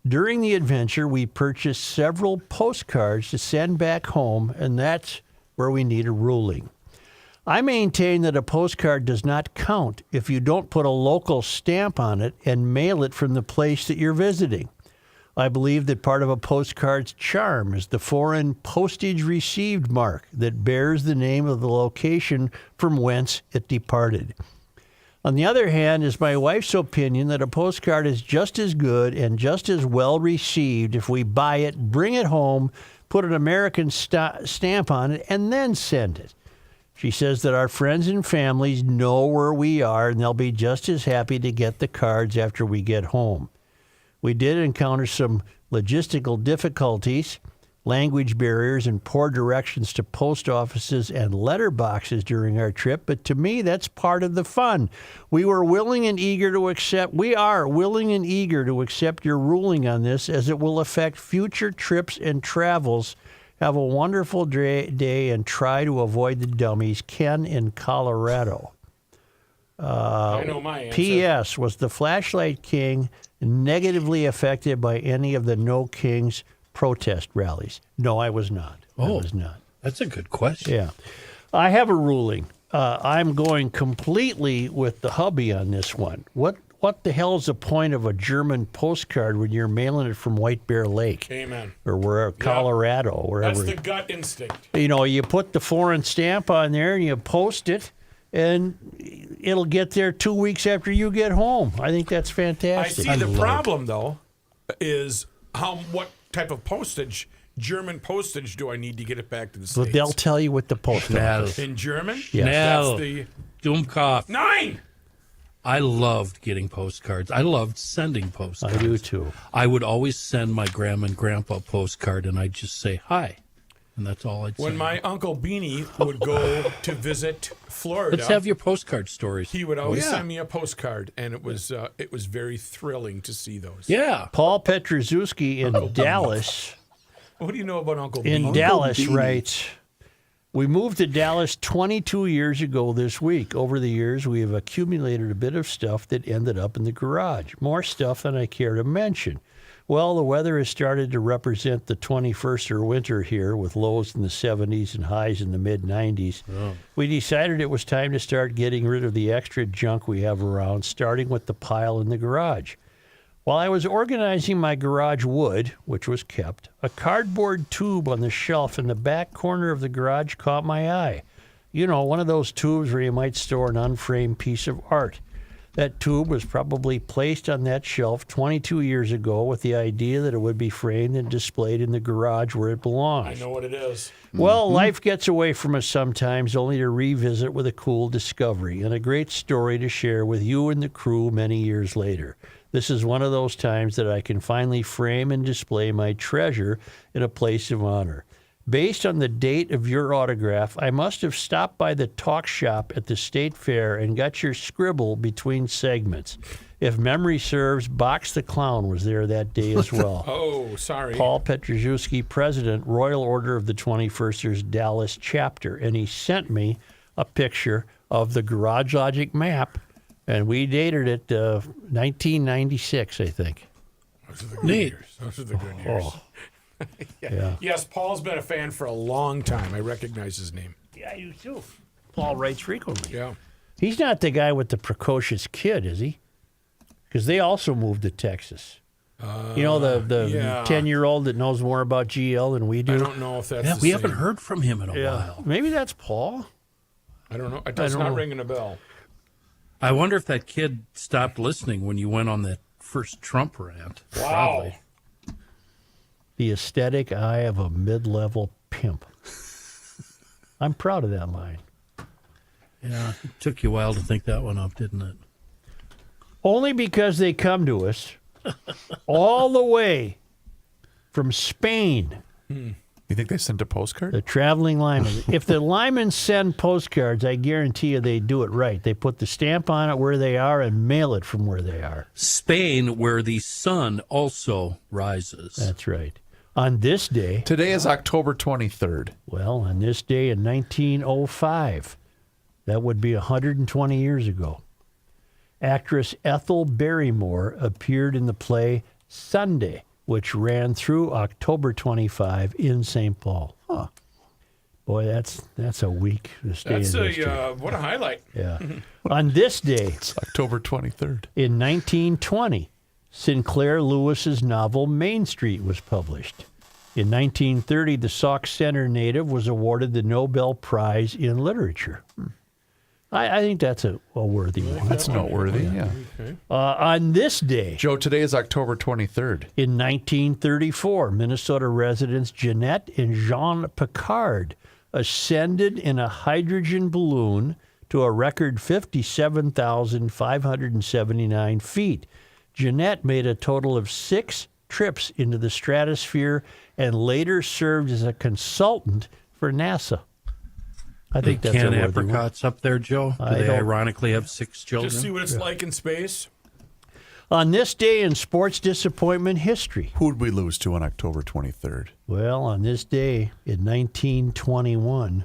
During the adventure, we purchased several postcards to send back home, and that's where we need a ruling. I maintain that a postcard does not count if you don't put a local stamp on it and mail it from the place that you're visiting. I believe that part of a postcard's charm is the foreign postage received mark that bears the name of the location from whence it departed. On the other hand, is my wife's opinion that a postcard is just as good and just as well received if we buy it, bring it home, put an American stamp on it, and then send it. She says that our friends and families know where we are and they'll be just as happy to get the cards after we get home. We did encounter some logistical difficulties, language barriers, and poor directions to post offices and letter boxes during our trip, but to me, that's part of the fun. We are willing and eager to accept your ruling on this, as it will affect future trips and travels. Have a wonderful day and try to avoid the dummies. Ken in Colorado. I know my answer. P.S. Was the Flashlight King negatively affected by any of the No Kings protest rallies? No, I was not. I was not. That's a good question. Yeah. I have a ruling. I'm going completely with the hubby on this one. What the hell is the point of a German postcard when you're mailing it from White Bear Lake? Amen. Or wherever, Colorado, wherever. That's the gut instinct. You know, you put the foreign stamp on there and you post it, and it'll get there 2 weeks after you get home. I think that's fantastic. I see the problem, though, is what type of postage, German postage, do I need to get it back to the States? But they'll tell you what the post office. In German? Yes. That's the Dummkopf. 9! I loved getting postcards. I loved sending postcards. I do, too. I would always send my grandma and grandpa a postcard, and I'd just say, hi. And that's all I'd say. When my Uncle Beanie would go to visit Florida, Let's have your postcard stories. he would always send me a postcard, and it was very thrilling to see those. Yeah. Paul Petruzewski in Dallas. What do you know about Uncle In Beanie? Dallas writes, we moved to Dallas 22 years ago this week. Over the years, we have accumulated a bit of stuff that ended up in the garage. More stuff than I care to mention. Well, the weather has started to represent the 21st winter here, with lows in the 70s and highs in the mid-90s. Oh. We decided it was time to start getting rid of the extra junk we have around, starting with the pile in the garage. While I was organizing my garage wood, which was kept, a cardboard tube on the shelf in the back corner of the garage caught my eye. You know, one of those tubes where you might store an unframed piece of art. That tube was probably placed on that shelf 22 years ago with the idea that it would be framed and displayed in the garage where it belongs. I know what it is. Well, life gets away from us sometimes, only to revisit with a cool discovery and a great story to share with you and the crew many years later. This is one of those times that I can finally frame and display my treasure in a place of honor. Based on the date of your autograph, I must have stopped by the talk shop at the State Fair and got your scribble between segments. If memory serves, Box the Clown was there that day as well. Oh, sorry. Paul Petruzewski, President, Royal Order of the 21st Dallas chapter. And he sent me a picture of the Garage Logic map, and we dated it 1996, I think. Those are the good years. Those are the good years. Oh. Yeah. Yes, Paul's been a fan for a long time. I recognize his name. Yeah, I do too. Paul writes frequently. Yeah. He's not the guy with the precocious kid, is he? Because they also moved to Texas. You know, the 10-year-old that knows more about GL than we do? I don't know if that's the we same. haven't heard from him in a while. Maybe that's Paul. I don't know. It's not ringing a bell. I wonder if that kid stopped listening when you went on that first Trump rant. Wow. Probably. The aesthetic eye of a mid-level pimp. I'm proud of that line. Yeah, it took you a while to think that one up, didn't it? Only because they come to us all the way from Spain. You think they sent a postcard? The traveling lineman. If the linemen send postcards, I guarantee you they do it right. They put the stamp on it where they are and mail it from where they are. Spain, where the sun also rises. That's right. On this day... Today is October 23rd. Well, on this day in 1905, that would be 120 years ago, actress Ethel Barrymore appeared in the play Sunday, which ran through October 25 in St. Paul. Huh. Boy, that's a week. This day That's in history. what a highlight. Yeah. On this day, it's October 23rd. In 1920, Sinclair Lewis's novel Main Street was published. In 1930, the Sauk Centre native was awarded the Nobel Prize in Literature. I think that's a worthy one. That's noteworthy, yeah. Okay. On this day... Joe, today is October 23rd. In 1934, Minnesota residents Jeanette and Jean Picard ascended in a hydrogen balloon to a record 57,579 feet. Jeanette made a total of 6 trips into the stratosphere and later served as a consultant for NASA. I think that's a worthy one. Apricots up there, Joe? Do they ironically have 6 children? Just see what it's like in space. On this day in sports disappointment history. Who would we lose to on October 23rd? Well, on this day in 1921,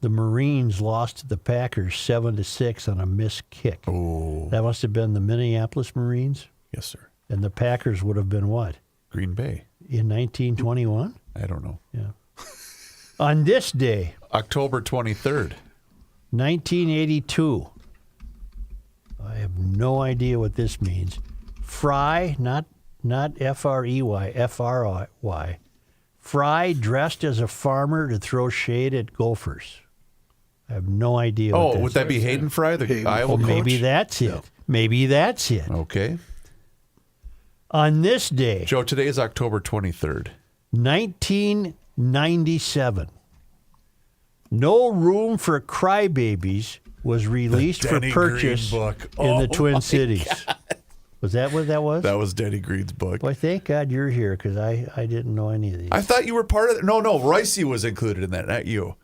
the Marines lost to the Packers 7-6 on a missed kick. Oh. That must have been the Minneapolis Marines? Yes, sir. And the Packers would have been what? Green Bay. In 1921? I don't know. Yeah. On this day, October 23rd, 1982. I have no idea what this means. Fry, not F-R-E-Y, F-R-Y. Fry dressed as a farmer to throw shade at Gophers. I have no idea what that would that be Hayden Fry, the Iowa coach? Maybe that's it. No. Maybe that's it. Okay. On this day, Joe, today is October 23rd. 1997. No Room for Crybabies was released for Denny purchase Green book. in the Oh, Twin my Cities. God. Was that what that was? That was Denny Green's book. Boy, thank God you're here because I didn't know any of these. I thought you were part of it. No, Royce was included in that, not you.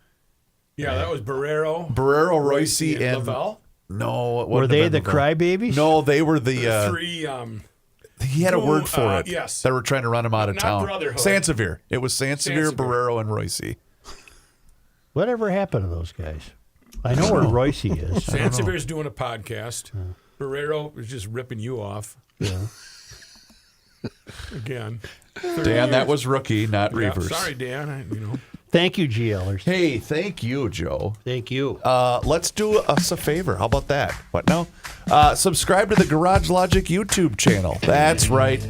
Yeah, that was Barrero, Royce, and Lavelle. No, it Were wouldn't they have the been Lavelle. Crybabies? No, they were the 3. He had a word for it. Yes. They were trying to run him out of Not town. Brotherhood. Sansevier. It was Sansevier, Sansevier. Barrero, and Royce. Whatever happened to those guys? I know where Royce is. Sansevier's doing a podcast. Barrero is just ripping you off. Yeah. Again. Dan, that was rookie, not Yeah, Reavers. sorry, Dan. Thank you, GLers. Hey, thank you, Joe. Thank you. Let's do us a favor. How about that? What now? Subscribe to the Garage Logic YouTube channel. That's right.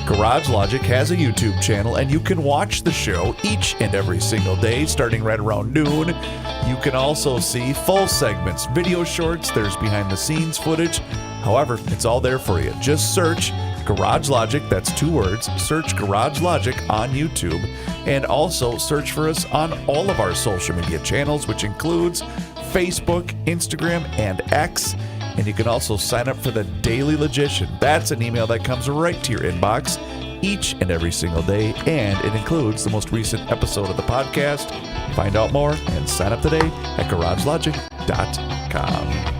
Garage Logic has a YouTube channel, and you can watch the show each and every single day, starting right around noon. You can also see full segments, video shorts, there's behind-the-scenes footage. However, it's all there for you. Just search Garage Logic, that's 2 words. Search Garage Logic on YouTube, and also search for us on all of our social media channels, which includes Facebook, Instagram, and X. And you can also sign up for the Daily Logician. That's an email that comes right to your inbox each and every single day, and it includes the most recent episode of the podcast. Find out more and sign up today at garagelogic.com.